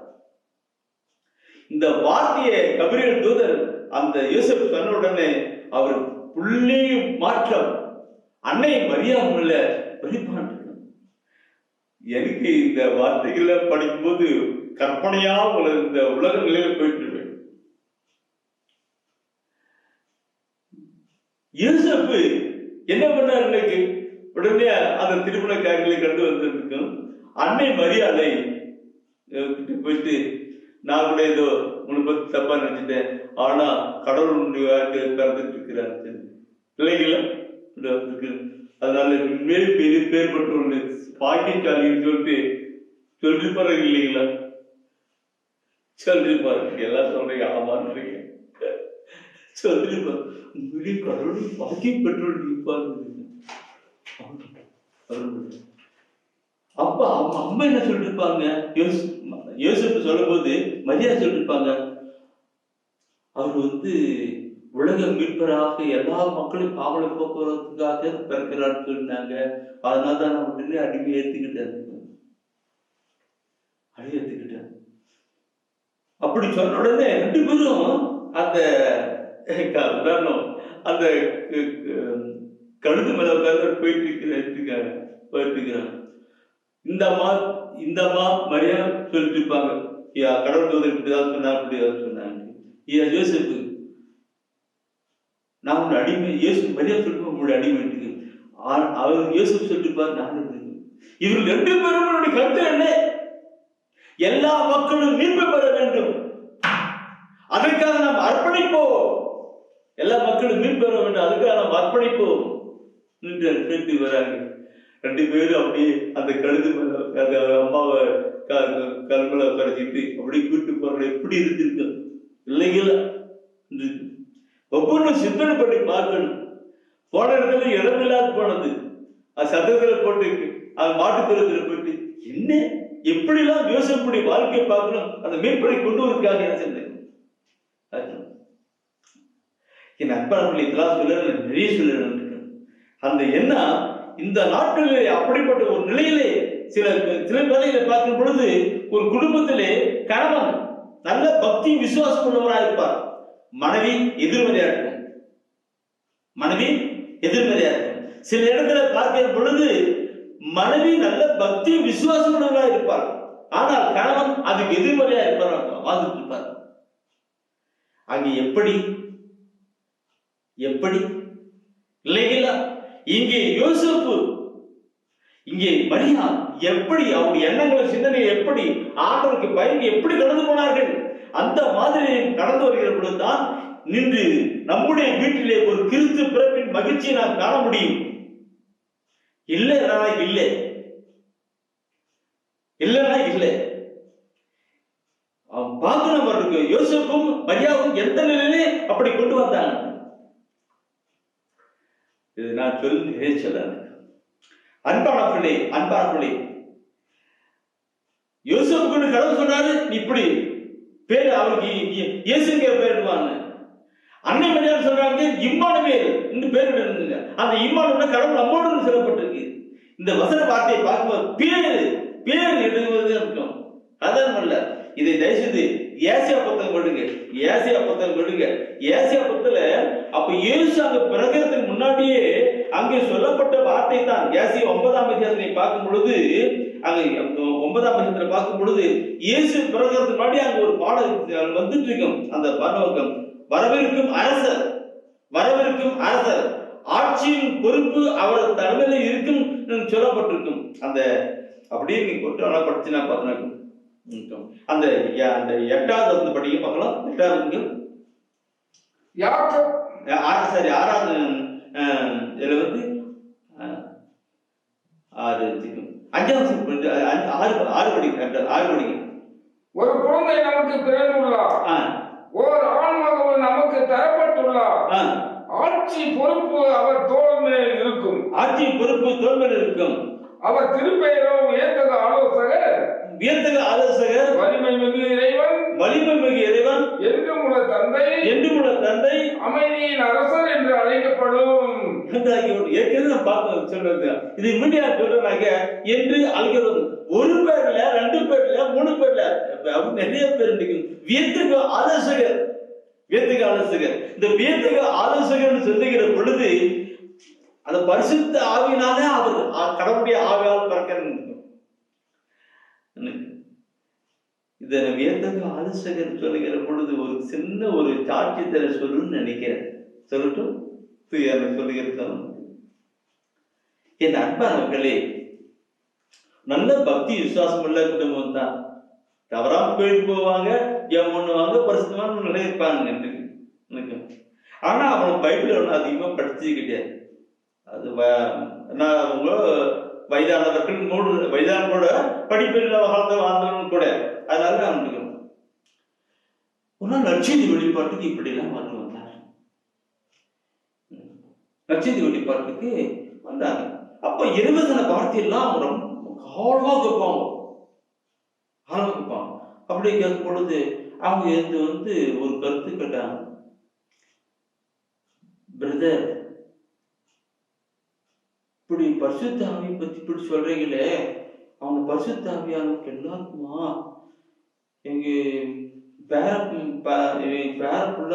இந்த வார்த்தையை கபிரியேல் தூதர் அந்த யோசேப்பு சொன்ன உடனே அவர் புள்ளி மாற்றம் அன்னை மரியாள் வெளிப்பாடு. எனக்கு இந்த வார்த்தைகளை படிக்கும்போது கற்பனையா இந்த உலக நிலையில போயிட்டு இருக்கேன். யோசேப்பு என்ன பண்ணார்? இன்னைக்கு உடனே அந்த திருமண காரியங்களை கண்டு வந்திருக்கும். அன்னை மரியாதை போயிட்டு, நான் கூட ஏதோ உன்னை பத்தி தப்பா நினைச்சிட்டேன், ஆனா கடவுள் பிறந்துட்டு இருக்கிறார் பிள்ளைகள, அதனால மேல் பெரிய பேர் பெற்ற பாக்கியசாலின்னு சொல்லிருப்பாரு இல்லைங்களா? சொல்லிருப்பாரு. எல்லாம் சொல்றீங்க, ஆமான்றீங்க. சொல்லிருப்பாரு. கடவுள் பாக்கியம் பெற்றோர் இருப்பாரு. அப்பா அம்மா என்ன சொல்லிருப்பாங்க? யோசேப்பு சொல்லும் போது மரியா சொல்லிருப்பாங்க, அவர் உலக மீட்பராக எல்லா மக்களையும் பாவலை போக்குவரத்துக்காக பிறக்கிறான்னு சொன்னாங்க. அதனாலதான் நான் உடனே அடிமை ஏத்துக்கிட்டேன். அப்படி சொன்ன உடனே 2 பேரும் அந்த உதாரணம் அந்த கழுத்து மேல உட்கார்ந்து போயிட்டு இருக்கிறாங்க. இந்த அம்மா மரியா சொல்லிட்டு இருப்பாங்க, கடவுள் தூதர் இப்படிதான் சொன்னார், இப்படிதான் சொன்னாங்க. யோசேப்பு, நான் உங்க அடிமை. மரியா சொல்லிட்டு உங்களுடைய அடிமை. அவர் யோசேப்பு சொல்லிட்டு இருப்பார், நான். இவர்கள் 2 பேரும் கருத்து என்ன? எல்லா மக்களும் மீட்பு பெற வேண்டும், அதற்காக நாம் அர்ப்பணிப்போம். எல்லா மக்களும் மீட்பு பெற வேண்டும், அதுக்காக நாம் அர்ப்பணிப்போம் என்று வராங்க. 2 பேரும் அப்படியே அந்த கழுது அம்மாவை கல்மலை கரைச்சிட்டு அப்படியே கூட்டு போற எப்படி இருந்திருக்கு இல்லைங்களா? ஒவ்வொன்றும் சிந்தனை பண்ணி பார்க்கணும். போன இடத்துல இடமில்லாது போனது, அது சத்தத்துல போட்டு அது மாட்டுத்தரத்துல போயிட்டு என்ன எப்படிலாம் யோசிப்படி வாழ்க்கையை பார்க்கணும். அந்த மீட்பை கொண்டு வருக்காக என்ன செஞ்சேன்? என் அன்பர்கள் இதெல்லாம் சொல்ல நிறைய சொல்ல அந்த என்ன இந்த நாட்டிலே அப்படிப்பட்ட ஒரு நிலையிலே சில வேலைகளை பார்க்கும் பொழுது ஒரு குடும்பத்திலே கணவன் நல்ல பக்தி விசுவாசம் உள்ளவராக இருப்பார், மனைவி எதிர்மறையா இருக்கும். சில இடத்துல பார்க்கிற பொழுது மனைவி நல்ல பக்தி விசுவாசம் உள்ளவராக இருப்பார், ஆனால் கணவன் அதுக்கு எதிர்மறையா இருப்பார், வாழ்ந்துட்டு இருப்பார். அங்க எப்படி இல்லைங்களா? இங்கே யோசேப்பு இங்கே மரியா எப்படி அவருடைய எண்ணங்கள் சிந்தனை எப்படி ஆண்டவருக்கு பயந்து எப்படி கடந்து போனார்கள், அந்த மாதிரி கடந்து வருகிற பொழுதுதான் நின்று நம்முடைய வீட்டிலே ஒரு கிறிஸ்து பிறப்பின் மகிழ்ச்சியை நாம் காண முடியும். இல்லைன்னா இல்லை, இல்லைன்னா இல்லை. அவன் பார்க்கணும் அவருக்கு. யோசேப்பும் மரியாவும் எந்த நிலையிலே அப்படி கொண்டு வந்தாங்க. இது நான் சொல்ல அன்பானவர்களே, யோசேப்புக்கு கடவுள் சொன்னாரு இப்படி பேர் அவருக்கு இயேசுங்கிற பேருவான்னு. அன்னை மரியாதை சொல்றாங்க இம்மானுவேல் என்று பேர் இருந்தது. அந்த இம்மானுவேல் கடவுள் நம்மோடு சொல்லப்பட்டிருக்கு. இந்த வசன வார்த்தையை பார்க்கும்போது பேர் எழுதுவது இருக்கும். அதான் அல்ல. இதை தயவுசெய்து ஏசியா புத்தகம் கொடுங்க. ஏசியா புத்தகத்துல அப்ப இயேசு அங்க பிறக்கிறதுக்கு முன்னாடியே அங்கே சொல்லப்பட்ட வார்த்தை தான். ஏசியா 9ஆம் அதிகாரத்தை பார்க்கும் பொழுது, அங்க 9ஆம் அதிகாரத்துல பார்க்கும் பொழுது இயேசு பிறக்கிறதுக்கு முன்னாடி அங்க ஒரு பாடம் வந்துட்டு இருக்கும். அந்த பரலோகம் வரவிருக்கும் அரசர் ஆட்சியின் பொறுப்பு அவர் தலைமையில இருக்கும் சொல்லப்பட்டிருக்கும். அந்த அப்படியே நீங்க கொண்டு படிச்சு நான் பார்த்தேன். அந்த 8வது வந்து படிக்க பார்க்கலாம். 8வது சரி 6வது இதுல வந்து 6 படிக்க.
ஒரு குழந்தை நமக்கு பிறந்துள்ளார், ஓர் ஆண்மகன் நமக்கு தரப்பட்டுள்ளார், ஆட்சி பொறுப்பு அவர் தோள் மேல் இருக்கும். அவர் திருப்பெயரோ வியத்தகு ஆலோசகர், வலிமை மிகு இறைவன், என்றும் உள்ள தந்தை, அமைதியின் அரசர் என்று அழைக்கப்படும்.
ஏற்கனவே பார்த்து சொல்றது இது மீடியா சொல்றாங்க என்று அழைக்கிறது. ஒரு பேர்ல, 2 பேர்ல, 3 பேர்ல நிறைய பேர் வியத்தகு ஆலோசகர். இந்த வியத்தகு ஆலோசகர் சொல்லுகிற பொழுது அந்த பரிசுத்த ஆவியினாலே அவர் கடவுளுடைய ஆவியால் பிறக்க. இத வியத்தகு ஆலோசகர் சொல்லுகிற பொழுது ஒரு சின்ன ஒரு சாட்சியத்தை சொல்லுன்னு நினைக்கிறேன். சொல்லட்டும் சொல்லுகிறது. என் அன்பானவர்களே, நல்ல பக்தி விசுவாசம் உள்ள குடும்பம் தான். தவறாம கோயிலுக்கு போவாங்க, ஏன் பண்ணுவாங்க, பரிசுத்தமான நிலைப்பாங்க. ஆனா அவன் பைபிள் ஒன்று அதிகமா படிச்சது கிடையாது. அது வயதானவர்கள் வயதானோட படிப்பில் வாழ்ந்தவன் கூட. அதனால அவனுக்கு ஒரு நாள் நற்செய்தி வெளிப்பாட்டுக்கு இப்படி எல்லாம் வந்தார். நற்செய்தி வெளிப்பாட்டுக்கு வந்தாங்க. அப்ப இறைவசன வார்த்தையெல்லாம் அவங்க ரொம்ப ஆழமா கேட்பாங்க. அப்படி கேட்கும் பொழுது அவங்க வந்து ஒரு கருத்து கேட்டாங்க. பிரதர், இப்படி பரிசுத்த ஆவியை பத்தி இப்படி சொல்றீங்களே, அவங்க பரிசுத்த ஆவியானவருக்கு எல்லாருக்குமா? எங்க பேரப்புள்ள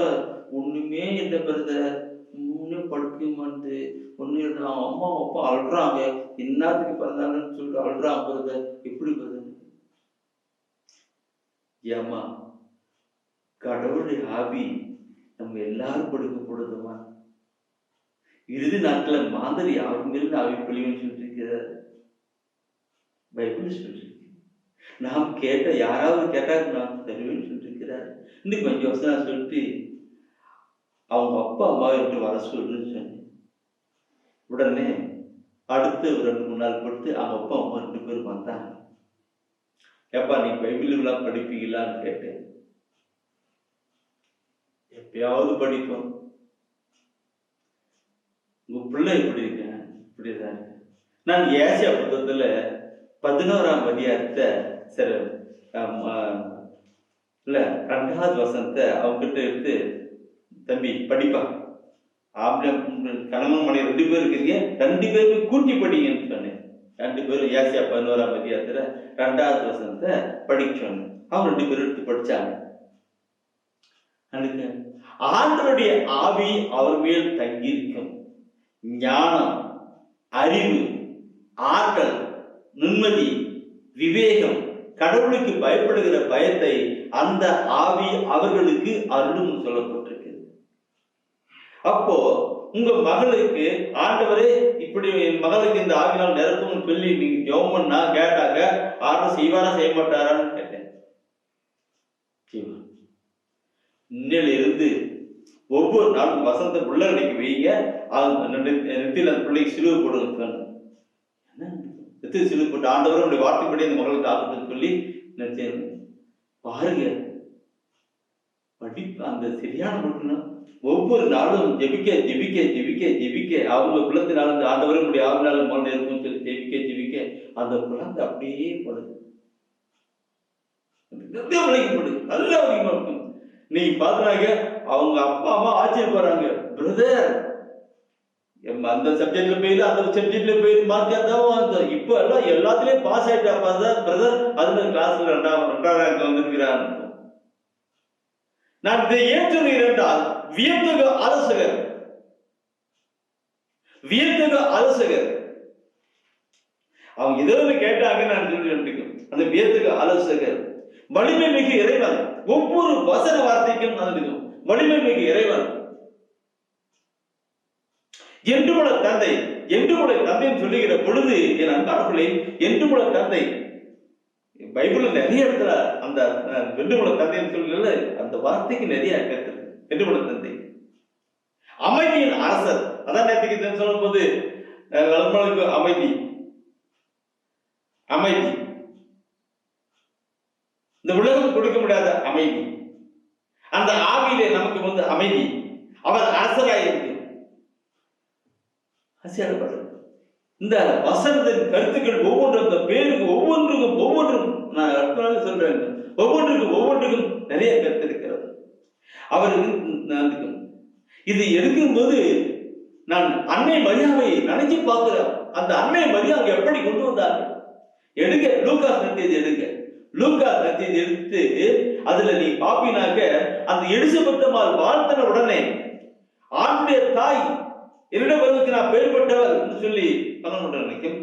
ஒண்ணுமே இல்லை பிரதர், ஒன்னும் படுக்க மாட்டு ஒண்ணு. அம்மா அப்பா அழுறாங்க, என்னத்துக்கு பிறந்தாங்கன்னு சொல்லிட்டு அழுறாங்க பிரதர். எப்படி பிரதர்? ஏமா, கடவுளுடைய ஆவி நம்ம எல்லாரும் கொடுக்கப்படுதுமா. இறுதி நாட்கள மாதிரி யாருமே ஆவி பொழிவுன்னு சொல்லிருக்கிறார் பைபிள் சொல்லிருக்கு. நாம் கேட்ட யாராவது கேட்டா நாம் தருவேன்னு சொல்லிருக்கிறார். இன்னும் கொஞ்சம் வருஷம் சொல்லிட்டு அவங்க அப்பா அம்மா என்று வர சொல்லுன்னு சொன்னேன். உடனே அடுத்து 2-3 நாள் பொறுத்து அவங்க அப்பா அம்மா 2 பேரும் வந்தாங்க. எப்பா நீ பைபிள்லாம் படிப்பீங்களான்னு கேட்டேன். எப்பயாவது படிப்போம். உங்க பிள்ளை எப்படி இருக்க? இப்படிதான். நான் ஏசியா புத்தகத்துல 11ஆம் அதிகாரத்தை இல்ல 2வது வசனத்தை அவங்ககிட்ட எடுத்து, தம்பி படிப்பா, கணவன் மனைவி 2 பேர் இருக்கீங்க, 2 பேருக்கு கூட்டி படிங்கன்னு சொன்னேன். 2 பேரும் ஏசியா 11ஆம் அதிகாரத்துல 2வது வசனத்தை படிக்க சொன்னேன். அவங்க 2 பேரும் எடுத்து படிச்சாங்க. ஆண்டவருடைய ஆவி அவர் மேல் தங்கி இருக்கும். ஞானம், அறிவு, ஆற்றல், நிம்மதி, விவேகம், கடவுளுக்கு பயப்படுகிற பயத்தை அந்த ஆவி அவர்களுக்கு அருளும் சொல்லப்பட்டிருக்கு. அப்போ
உங்க மகளுக்கு ஆண்டவரே இப்படி என் மகளுக்கு இந்த ஆவினால் நிரப்பும் சொல்லி நீங்க ஜெபம் பண்ணா கேட்டாங்க, ஆர்டர் செய்வாரா செய்ய மாட்டாரான்னு கேட்டேன். இன்னில இருந்து ஒவ்வொரு நாளும் வசந்த பிள்ளைகளுக்கு வைங்க, நெத்தியில் அந்த பிள்ளைக்கு சிலுவை போடுங்க, நெத்தியில் சிலுவை போட்டு ஆண்டவரும் அப்படி வார்த்தைப்படி அந்த மகளுக்கு ஆகட்டும்னு சொல்லி நினைச்சேன். பாருங்க படிப்பு அந்த சரியான மட்டும்னா ஒவ்வொரு நாளும் ஜெபிக்க ஜெபிக்க ஜெபிக்க ஜெபிக்க அவங்க குலத்தினால அந்த ஆண்டவரும் இப்படி ஆவினாலும் மகள் இருக்கும்னு சொல்லி ஜெபிக்க ஜெபிக்க அந்த குழந்தை அப்படியே படுது, நல்லா அதிகமா இருக்கும். நீங்க பாக்குறாங்க அவங்க அப்பா அம்மா ஆச்சரியப்படுறாங்க, பிரதர் அந்த சப்ஜெக்ட்ல போயிரு அந்த சப்ஜெக்ட்ல போயிரு மார்க் இப்ப எல்லாம் எல்லாத்துலயும் பாஸ் ஆயிட்டா பிரதர், அதுல கிளாஸ்ல ரெண்டாம் ரேங்க் வந்திருக்கிறான். நான் இதை ஏன் சொல்கிறேன் என்றால் வியத்தகு ஆலோசகர், வியத்தகு ஆலோசகர் அவங்க ஏதோ கேட்டாங்க நான் சொல்லி அந்த வியத்தகு ஆலோசகர் வலிமை மிகு இறைவன், ஒவ்வொரு வசன வார்த்தைக்கும் நடக்கும் வலிமை மிகு இறைவன், என்றுமுள்ள தந்தை, என்றுமுள்ள தந்தைன்னு சொல்லுகிற பொழுது என் அன்பானவர்களே, என்றுமுள்ள தந்தை பைபிள்ல நிறைய இடத்துல அந்த வெண்டுமுள்ள தந்தைன்னு சொல்லல அந்த வார்த்தைக்கு நிறைய கருத்து இருக்கு. வெண்டுமுள்ள தந்தை அமைதியின் அரசர், அதான் நேற்றுக்கு சொல்லும் போது நலமலுக்கு அமைதி, அமைதி இந்த உலகம் கொடுக்க முடியாத அமைதி, அந்த ஆவியிலே நமக்கு அமைதி, அவர் அரசராயிருக்கு. இந்த வசனத்தின் கருத்துக்கள் ஒவ்வொன்றும் அந்த பேருக்கு ஒவ்வொன்றுக்கும் நான் அடுத்த சொல்றேன், ஒவ்வொன்றுக்கும் நிறைய கருத்து இருக்கிறது. அவருக்கு இது எடுக்கும்போது நான் அன்னை மரியாவை நினைச்சு பார்க்கிறேன். அந்த அன்னை மரியா எப்படி கொண்டு வந்தாங்க எடுக்க, லூக்காஸ் நத்தியது எடுக்க, லூக்காஸ் நத்தியது எடுத்து அதுல நீ பாப்பினாக்க அந்த எலிசபெத்தம்மாள் வாழ்த்தின உடனே ஆண்டுடைய தாய் என்னிடம் வருவதற்கு நான் பேர்பட்டவர் என்று சொல்லி பண்ண நினைக்கும்.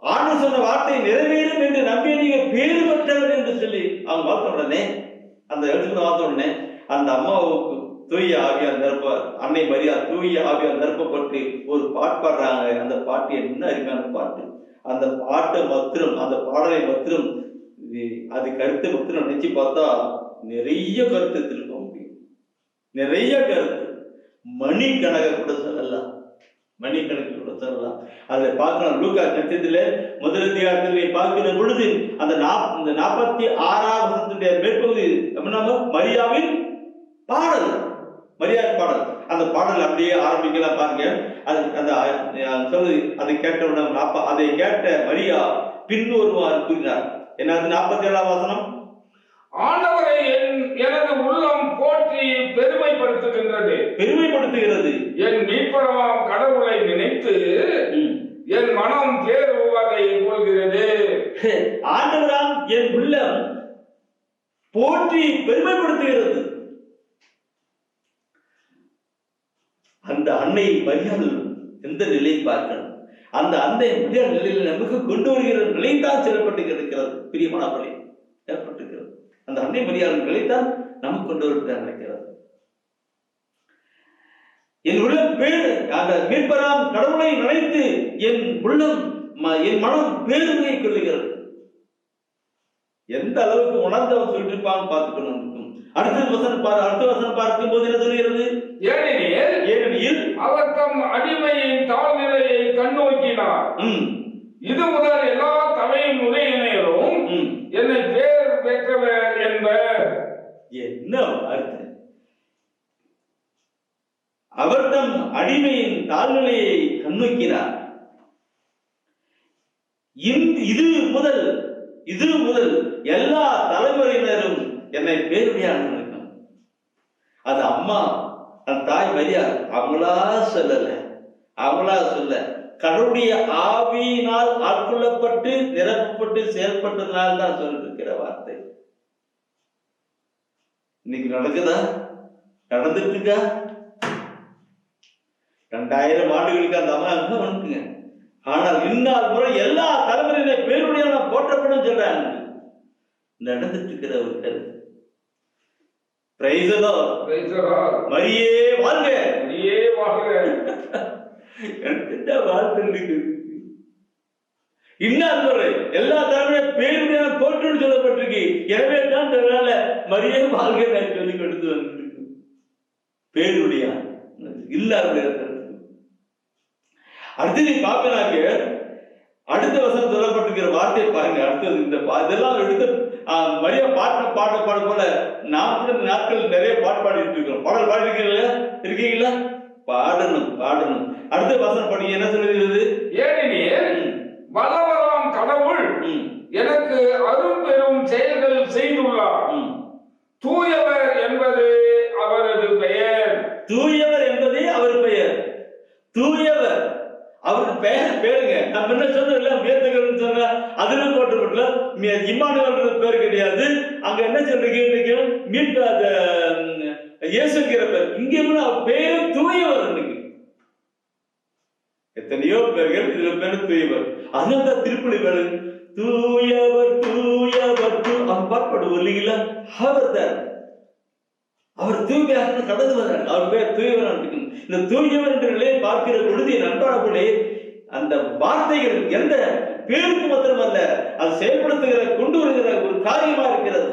ஆண்டு சொன்ன வார்த்தை நிறைவேறும் என்று நம்பிய நீங்க பேறு பெற்றவர் என்று சொல்லி அவங்க வாழ்த்த உடனே, அந்த எழுத்து வாழ்த்த உடனே அந்த அம்மாவுக்கு தூய ஆவியால் நிரப்ப, அன்னை மரியா தூய ஆவியால் நிரப்பப்பட்டு ஒரு பாட்டு பாடுறாங்க. அந்த பாட்டு என்ன அருமையான பாட்டு, அந்த பாட்டை மாத்திரம், அந்த பாடலை மாத்திரம், அது கருத்தை மாத்திரம் நினைச்சு பார்த்தா நிறைய கருத்து திருப்ப முடியும், நிறைய கருத்து, மணிக்கணக்க கூட சொல்லலாம், மணிக்கணக்கு கூட சொல்லலாம். அதை பார்க்கலாம். லூக்காஸ் நட்சத்திரத்துல முதல் அதிகாரத்தில் பார்க்கிற பொழுது அந்த 46ஆம் வசனத்துடைய மேற்பகுதி மரியாவின் பாடல், மரியாவின் பாடல், அந்த பாடல் அப்படியே ஆரம்பிக்கலாம் பாருங்க. அது அந்த சொல்லு அதை கேட்டவுடன் அதை கேட்ட மரியா பின்வருமாறு கூறினார். என்னது 47ஆம் வசனம்,
ஆண்டவரை எனது உள்ளம் போற்றி பெருமைப்படுத்துகின்றது,
பெருமைப்படுத்துகிறது.
என் மீட்பராம் கடவுளை நினைத்து என் மனம் பேருவகை கொள்கிறது.
ஆண்டவராம் என் உள்ளம் போற்றி பெருமைப்படுத்துகிறது. அந்த அன்னை மரியாள் எந்த நிலை பார்க்கணும், அந்த அன்னை மரியாள் நிலையில் நமக்கு கொண்டு வருகிற நிலைத்தான் சிறப்பட்டு இருக்கிறது. பிரியமானவர்களே, ஏற்பட்டிருக்கிறது அந்த அன்னை மரியாள் நிலைத்தான் நமக்கு கொண்டு வருகிறார் நினைக்கிறது. என் உள்ளம் அந்த மீட்பராம் கடவுளை நினைத்து என் உள்ளம் என் மனம் பேருமையை கொள்ளுகிறது. எந்த அளவுக்கு உணர்ந்தவன் சொல்லிருப்பான்னு பார்த்துக்கணும். அடுத்த வசனம் பார்க்கும் போது என்ன சொல்கிறது,
ஏனெனில் அவர் தம் அடிமையின் தாழ்நிலையை கண்ணோக்கினார். இது முதல் எல்லா தலையும் உதயநேரும் என்னை பேர் பெற்றவர் என்பர்.
என்ன அர்த்தம்? அவர் தம் அடிமையின் தாழ்நிலையை கண்ணோக்கினார். இது முதல் எல்லா தலைமுறையினரும் என்னை பேருடையாக நினைக்கும். அது அம்மா, அந்த தாய் மரியா அவங்களா சொல்ல கடவுளுடைய ஆவியினால் ஆட்கொள்ளப்பட்டு நிரப்பப்பட்டு செயல்பட்டதுனால தான் சொல்லிருக்கிற வார்த்தை. இன்னைக்கு நடக்குதா? நடந்துட்டு இருக்கா? 2000 ஆண்டுகளுக்கு அந்த அம்மா வந்துட்டுங்க. ஆனால் இந்நாள் முறை எல்லா தலைமுறையின பேருடைய போற்றப்படும் சொல்றாங்க. நடந்துட்டு இருக்கிற ஒரு கருத்து. Praise the Lord.
Praise the Lord.
மரியே வாழ்க.
மரியே வாழ்க.
எனக்கு என்ன வாழ்த்து இருக்குது. இன்னும் எல்லா தலைமையும் பேருடைய போற்றுன்னு சொல்லப்பட்டிருக்கு. எனவே தான் இந்த வேலை மரியே வாழ்க நான் சொல்லி கொடுத்து வந்துருக்கு. பேருடைய இல்லாத அடுத்து நீ பாப்பினாங்க அடுத்த வசனம் சொல்லப்பட்டிருக்கிற வார்த்தையை பாருங்க. அடுத்தது இந்த இதெல்லாம் எடுத்து மரியா பாட போல 40 நாட்கள் நிறைய பாட்டு பாடிட்டு இருக்கிறோம். பாடல் இருக்கீங்களா? பாடணும். அடுத்த வசனம் படி என்ன சொல்லுகிறது?
ஏனெனில் வல்லவராம் கடவுள் எனக்கு அரும் பெரும் செயல்கள் செய்துள்ளார். தூயவர் என்பது அவரது பெயர்.
தூயவர் என்பதே அவர் பெயர். தூயவர் அவருக்கு பேருங்க. நம்ம என்ன சொல்றோம், வேதங்கள் சொன்ன அதுல போட்டு இம்மானுவேல் பேர் கிடையாது. அங்க என்ன சொல்றீங்க, மீட்பு இயேசுங்கிற பேர். இங்க பேரு தூயவர். எத்தனையோ பேர்கள் இதுல பேரு தூயவர். அதனால திருப்பலி பேரு தூயவர் தூயவர் பாடுவோம் இல்லைங்களா? அவர் தூய்மையாக கடந்து வந்தார். அவர் பேர் தூயவர். இந்த தூயவர் என்ற நிலையை பார்க்கிற பொழுது நண்பர்களே, அந்த வார்த்தைகள் எந்த பேருக்கு மாத்திரமல்ல, அது செயல்படுத்துகிற கொண்டு வருகிற ஒரு காரியமா இருக்கிறது.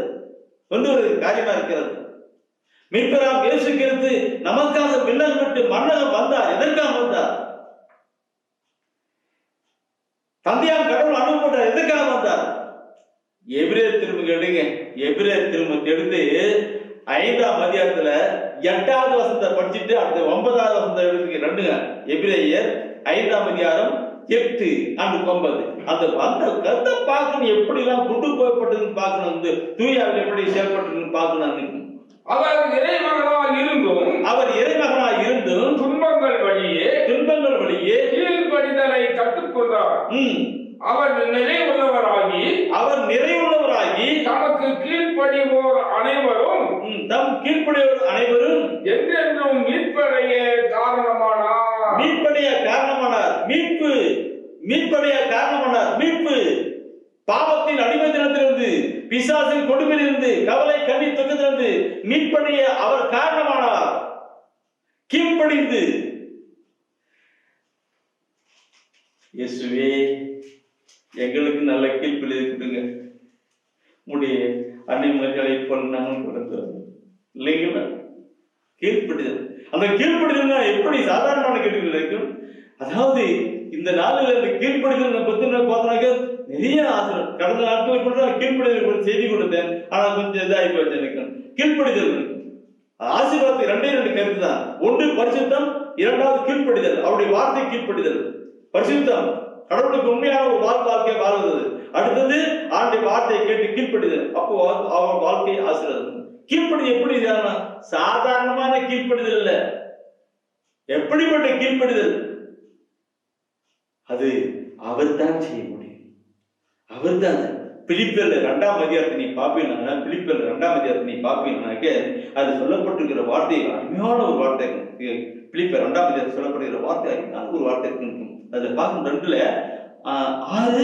மீட்பராம் இயேசு கிறிஸ்து நமக்காக விண்ணகம் விட்டு மன்னகம் வந்தார். எதற்காக வந்தார்? தந்தையாம் கடவுள் அனுப்பப்பட்டார். எதற்காக வந்தார்? எபிரேயர் திரும்ப கேட்டீங்க. எபிரேயர் திரும்ப எடுத்து 5ஆம் அதிகாரத்துல 8வது வசனத்தை படிச்சுட்டு அடுத்த 9வது வசனத்தை எடுத்துக்க. ரெண்டுங்க. எபிரேயர் 5ஆம் அதிகாரம் 8 and 9. அந்த கருத்தை பார்க்கணும். எப்படி எல்லாம் கொண்டு போய்ப்பட்டதுன்னு பார்க்கணும். தூயாவில் எப்படி செயல்பட்டதுன்னு பார்க்கணும்.
அவர் இறைமகனாய் இருந்தும் துன்பங்கள் வழியே கீழ்ப்படிதலை கற்றுக்கொண்டார். அவர் நிறைவுள்ளவராகி தமக்கு கீழ்ப்படிவோர் அனைவரும் என்றென்றும் மீட்படைய காரணமானார். மீட்பு பாவத்தின் அடிமைத்தனத்திலிருந்து, பிசாசின் கொடுமையிலிருந்து, கவலை கண்ணீர் துக்கத்திலிருந்து மீட்படைய அவர் காரணமானார். கீழ்ப்படிந்து இயேசுவே எங்களுக்கு நல்ல கீழ்ப்படி இருக்குதுங்க. முடிய அன்னைமர்களை போல் நாங்கள் கொடுத்தோம் இல்லைங்களா? கீழ்ப்படிதல். அந்த கீழ்ப்படிதல் எப்படி சாதாரணமான கேள்வி இருக்கும். அதாவது இந்த நாளில் இந்த கீழ்ப்படிதல் பத்தி பார்த்தோம்னாக்க நிறைய ஆசிரியர் கடந்த நாட்களில் கூட கீழ்ப்படிதல் செய்தி கொடுத்தேன். ஆனா கொஞ்சம் இதாகி போச்சு. எனக்கு கீழ்ப்படிதல் ஆசீர்வாதத்துக்கு 2 கருத்து தான். ஒன்று பரிசுத்தம், 2வது கீழ்ப்படிதல். அவருடைய வார்த்தை கீழ்ப்படிதல். பரிசுத்தம் கடவுளுக்கு உண்மையான ஒரு வாழ்க்கை வாழ்வது. அடுத்தது ஆண்டு வார்த்தையை கேட்டு கீழ்ப்படிதல். அப்போ அவர் வாழ்க்கையை ஆசீர்வாதம். கீழ்ப்படி எப்படி சாதாரணமான கீழ்ப்படிதல் இல்ல. எப்படிப்பட்ட கீழ்ப்படிதல்? அது அவர் தான் செய்ய முடியும். அவர் தான். பிலிப்பியர் 2ஆம் அதிகாரத்தை நீ பாப்பீங்கன்னா, பிலிப்பியர் 2ஆம் அதிகாரத்தை நீ பாப்பீங்கன்னாக்க அது சொல்லப்பட்டிருக்கிற வார்த்தை அருமையான ஒரு வார்த்தை. பிலிப்பியர் 2ஆம் அதிகாரத்தில் சொல்லப்படுகிற வார்த்தை அருமையான ஒரு வார்த்தை இருக்கு. அதுல பார்க்கணும் 2ல 6,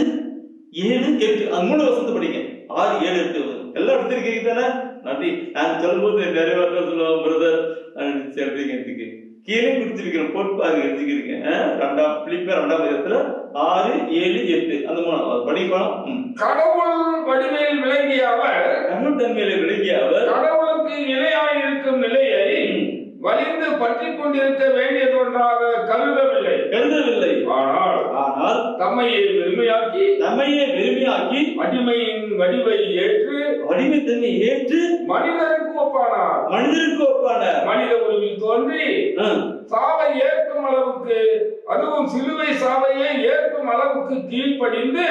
7, 8 3 வசனத்தை படிங்க. 6, 7, 8 எல்லாம் எடுத்திருக்கீங்க தானே? நன்றி. நான் சொல்லும்போது நிறைய வார்த்தை சொல்லுவோம் பிரதர் சொல்றீங்க. கீழே குடிச்சிருக்கிறேன் போட்டு பாருங்க எடுத்துக்கிறீங்க. பிலிப்பியர் 2ஆம் அதிகாரத்துல 6, 7, 8 அந்த 3 படிக்கலாம். கடவுள் வடிவில் விளங்கிய அவர்,
கடவுள் தன்மையில விளங்கிய அவர்
கடவுளுக்கு இணையாயிருக்கும் நிலையை வலிந்து பற்றி கொண்டிருக்க வேண்டியது ஒன்றாக கருதவில்லை. ஆனால் தம்மையே வெறுமையாக்கி அடிமையின் வடிவை ஏற்று மனிதருக்கு ஒப்பானார். மனித உருவில் தோன்றி சாவை ஏற்கும் அளவுக்கு, அதுவும் சிலுவை சாவையை ஏற்கும் அளவுக்கு கீழ்ப்படிந்து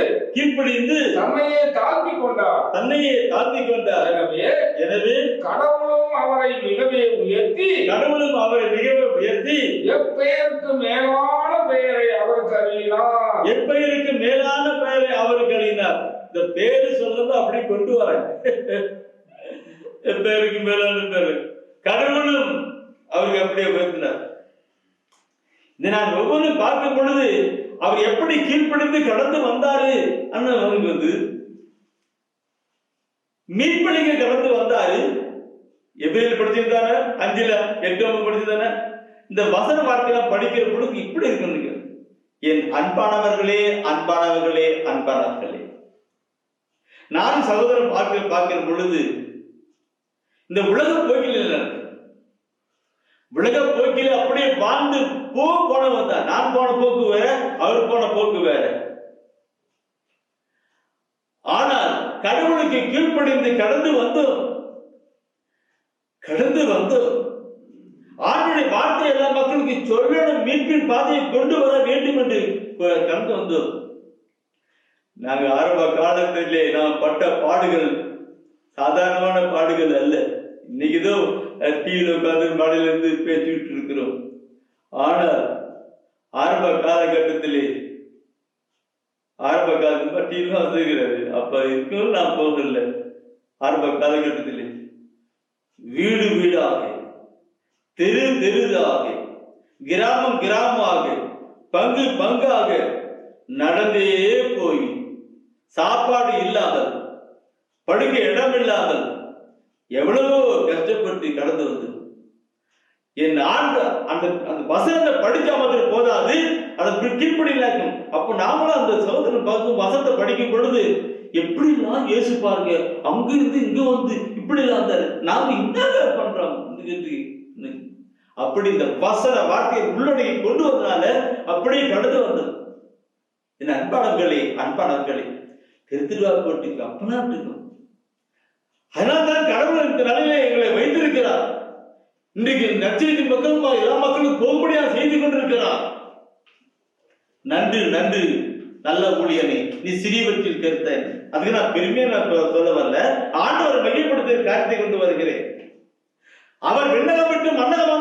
தன்னையே தாழ்த்தி கொண்டார். எனவே கடவுளும் அவரை மிகவே உயர்த்தி எப்பெயருக்கு மேலான பெயரை அவருக்கு அருளினார்.
இந்த பேரு சொல்றது அப்படி கொண்டு வர எப்பேருக்கு மேலான பேரு கடவுளும் அவருக்கு அப்படியே உயர்த்தினார். இதை நான் ஒவ்வொன்றும் பார்க்கும் பொழுது அவர் எப்படி கீழ்ப்படிந்து கடந்து வந்தாரு வந்து மீட்பளிக்க கடந்து வந்தாரு. எபிரேயர் படிச்சிருந்தானே 5ல் 8 படிச்சிருந்தானே. இந்த வசன வார்த்தையெல்லாம் படிக்கிற பொழுது இப்படி இருக்குன்னு, என் அன்பானவர்களே அன்பானவர்களே அன்பானவர்களே. நான் சகோதரன் பார்க்கிற பொழுது இந்த உலக போக்கில் உலக போக்கில அப்படியே வாழ்ந்து போனவன் தான். நான் போன போக்கு வேற, அவர் போன போக்கு வேற. ஆனால் கடவுளுக்கு கீழ்ப்படிந்து கடந்து வந்தோம் ஆண்டுடைய வார்த்தை எல்லா மக்களுக்கு சொல்லணும், மீட்பின் பாதையை கொண்டு வர வேண்டும் என்று கடந்து வந்தோம். நாங்க ஆரம்ப காலத்திலே நாம் பட்ட பாடுகள் சாதாரணமான பாடுகள் அல்ல. இன்னைக்குதான் டிவியில் உட்கார்ந்து மாடியில இருந்து பேசிட்டு இருக்கிறோம். ஆனால் ஆரம்ப காலகட்டத்திலே டிவிலாம் வந்துருக்கிறது, அப்ப இருக்கும் நான் போகல. ஆரம்ப காலகட்டத்திலே வீடு வீடாக, தெரு தெருதாக, கிராமம் கிராமமாக, பங்கு பங்காக நடந்தே போய் சாப்பாடு இல்லாமல், படுக்க இடம் இல்லாமல் எவ்வளவோ கஷ்டப்பட்டு கடந்து வந்து என் ஆண்டு அந்த வசனத்தை படிச்சா மாதிரி போதாது, அதை கீழ்ப்படியாக்கும். அப்போ நாமளும் அந்த சகோதரன் பார்க்கும் வசனத்தை படிக்கும் பொழுது எப்படிலாம் இயேசு பாருங்க, அங்கிருந்து இங்க வந்து இப்படி எல்லாம் இருந்தாரு, நாம என்ன பண்றோம் அப்படி இந்த வசன வார்த்தையை உள்ளடங்கி கொண்டு வந்தனால அப்படியே கடந்து வந்தது. என் அன்பானவர்களே திருத்திருவாக்கு அப்பனா இருக்கும். அதனால்தான் கடவுள் இந்த நிலையில எங்களை வைத்திருக்கிறார். இன்றைக்கு நற்செய்தி மக்கள் எல்லா மக்களும் போகும்படியா செய்து கொண்டிருக்கிறார். நன்று நல்ல ஊழியனே, நீ சிறியவற்றில் கருத்த. அதுக்கு நான் பெருமையா சொல்ல வரல, ஆண்டவர் மையப்படுத்த காரியத்தை கொண்டு வருகிறேன். அவர் விண்ணகம் விட்டு மன்னகம்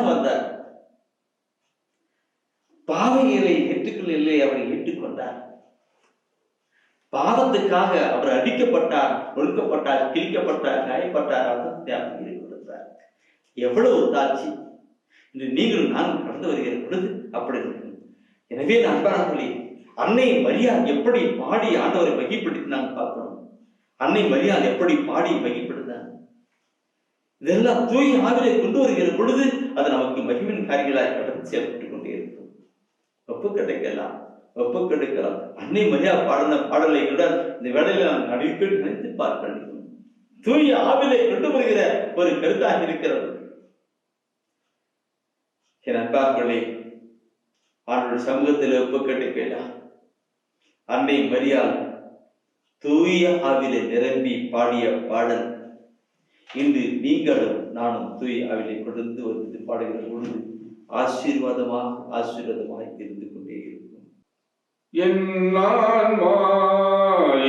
வந்தார். பாவைகளை ஏற்றுக்கொள்ளவில்லை, அவரை ஏற்றுக்கொண்டார். பாவத்துக்காக அவர் அடிக்கப்பட்டார், ஒடுக்கப்பட்டார், கிழிக்கப்பட்டார், காயப்பட்டார், தியாகம் கொடுத்தார். எவ்வளவு தாட்சி இன்று நீங்களும் நானும் கடந்து வருகிற பொழுது அப்படி இருக்கும். எனவே அன்பானவர்களே, அன்னை மரியாள் எப்படி பாடி ஆண்டவரை வகைப்படுத்தினாங்க பார்க்கணும். அன்னை மரியாள் எப்படி பாடி வகைப்படுத்தாங்க, இதெல்லாம் தூய் ஆவிலை கொண்டு வருகிற பொழுது அது நமக்கு மகிமின் காரியங்களாக கடந்து செயல்பட்டுக் கொண்டே இருக்கும். ஒப்பு கிடைக்கலாம். அன்னை மரியா பாடின பாடலை கூட இந்த வேளையில நாம் அடிக்கடி நினைத்து பார்க்க வேண்டும். தூய ஆவிலை கொண்டு வருகிற ஒரு கருத்தாக இருக்கிறது. என் அன்பார்களே, அவனுடைய சமூகத்தில் ஒப்பு கிடைக்கலாம். அன்னை மரியாள் தூய ஆவிலை நிரம்பி பாடிய பாடல் இன்று நீங்களும் நானும் தூய ஆவிலை கொடுத்து வந்து பாடுகிற பொழுது ஆசீர்வாதமாக இருந்து கொண்டே இருக்கும்.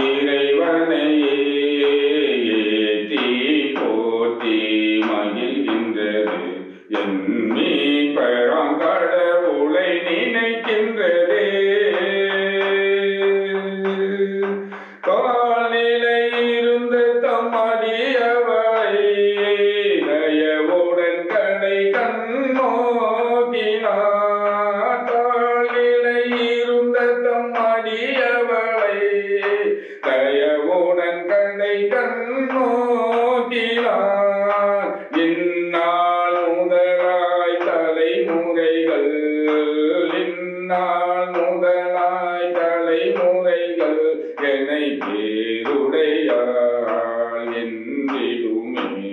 இறைவனை ஏற்றி போற்றி மகிழ்கின்றது, என் மீட்பராம் கடவுளை நினைக்கின்றது. காலிலை இருந்த தம்மடியவளை தயவுடன் கடை கண்ணோக்கினார். தயவுடன் கடை கண்ணோக்கினார். இந்நாள் முதலாய் தலைமுறைகள் என்னை பேருடையாள் என்றிடுமே.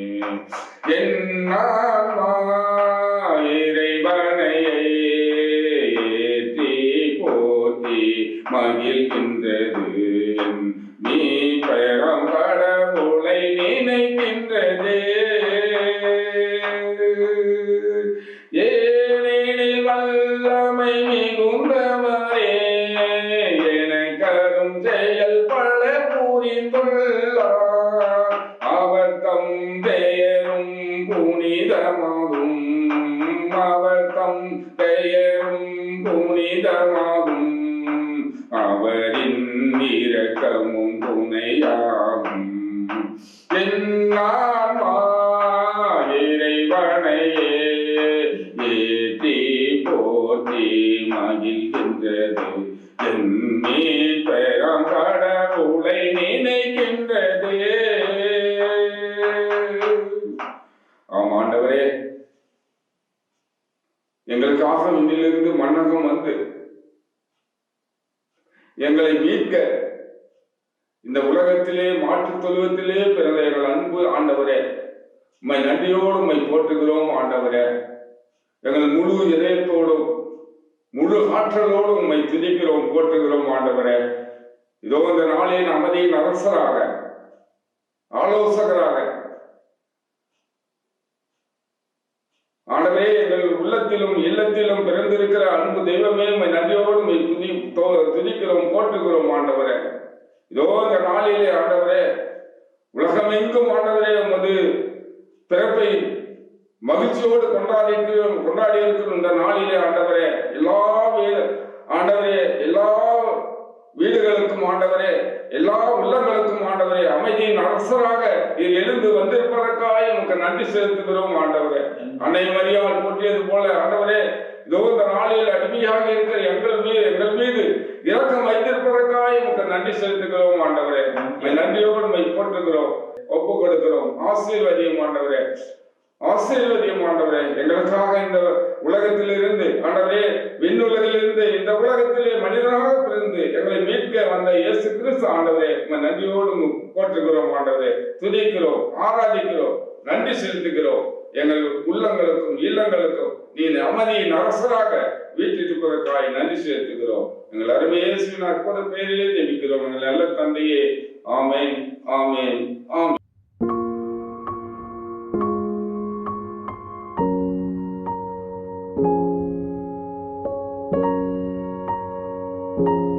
இறைவனையை ஏற்றி போற்றி மகிழ்கின்றது, மீட்பராம் கடவுளை நினைக்கின்றது. ஏனெனில் வல்லமை மிகுந்தவரே எனக்கரும் செயல் பல புரிந்துள்ளார். அவர் தம் பெயரும் புனிதமாகும், அவரின் இரக்கமும் துணையாகும். இறைவனையே ஏற்றி போற்றி மகிழ்கின்றது, என் மீட்பராம் கடவுளை நினைக்கின்றது. எங்களை மீட்க இந்த உலகத்திலே மாற்றுத் தொழுவத்திலே பிறந்த எங்கள் அன்பு ஆண்டவரே, உம்மை நன்றியோடு உம்மை போற்றுகிறோம் ஆண்டவரே. எங்கள் முழு இதயத்தோடும் முழு ஆற்றலோடு உம்மை துதிக்கிறோம், போற்றுகிறோம் ஆண்டவரே. இதோ இந்த நாளின் அமைதியின் அரசராக, ஆலோசகராக ஆண்டவரே, எங்கள் உள்ளத்திலும் இல்லத்திலும் பிறந்திருக்கிற அன்பு தெய்வமே, உம்மை நன்றியோடு உம்மை துதிக்கிறோம், போற்றுகிறோம் ஆண்டவரே. இதோ இந்த நாளிலே ஆண்டவரே, உலகமெங்கும் ஆண்டவரே உமது பிறப்பை மகிழ்ச்சியோடு கொண்டாடி இருக்கிற இந்த நாளிலே ஆண்டவரே, ஆண்டவரே எல்லா வீடுகளுக்கும் ஆண்டவரே, எல்லா உள்ளங்களுக்கும் ஆண்டவரே, அமைதியின் அரசராக நீர் எழுந்து வந்திருப்பதற்காக உமக்கு நன்றி செலுத்துகிறோம் ஆண்டவரே. அன்னை மரியாள் போற்றியது போல ஆண்டவரே, இதோ இந்த நாளில் அடிமையாக இருக்கிற எங்கள் மீது இரக்கம் வைத்திருப்பதற்காக உமக்கு நன்றி செலுத்துகிறோம் ஆண்டவரே. நன்றியோடு உம்மை போற்றுகிறோம், ஒப்பு கொடுக்கிறோம். ஆசீர்வதியும் ஆண்டவரே, ஆசீர்வதியும் ஆண்டவரே. எங்களுக்காக இந்த உலகத்திலிருந்து ஆண்டவரே, விண்ணுலகிலிருந்து இந்த உலகத்திலே மனிதனாக பிறந்து எங்களை மீட்க வந்த இயேசு கிறிஸ்து ஆண்டவரே, நன்றியோடு போற்றுகிறோம் ஆண்டவரே, துதிக்கிறோம், ஆராதிக்கிறோம், நன்றி செலுத்துகிறோம். எங்கள் உள்ளங்களுக்கும் இல்லங்களுக்கும் நீ அமைதியின் அரசராக வீட்டிருப்பதற்காக நன்றி செலுத்துகிறோம். எங்கள் அருமை இயேசுவின் அற்புத பெயரிலே ஜெபிக்கிறோம் எங்கள் நல்ல தந்தையே. ஆமென், ஆமென், ஆமென்.
thank you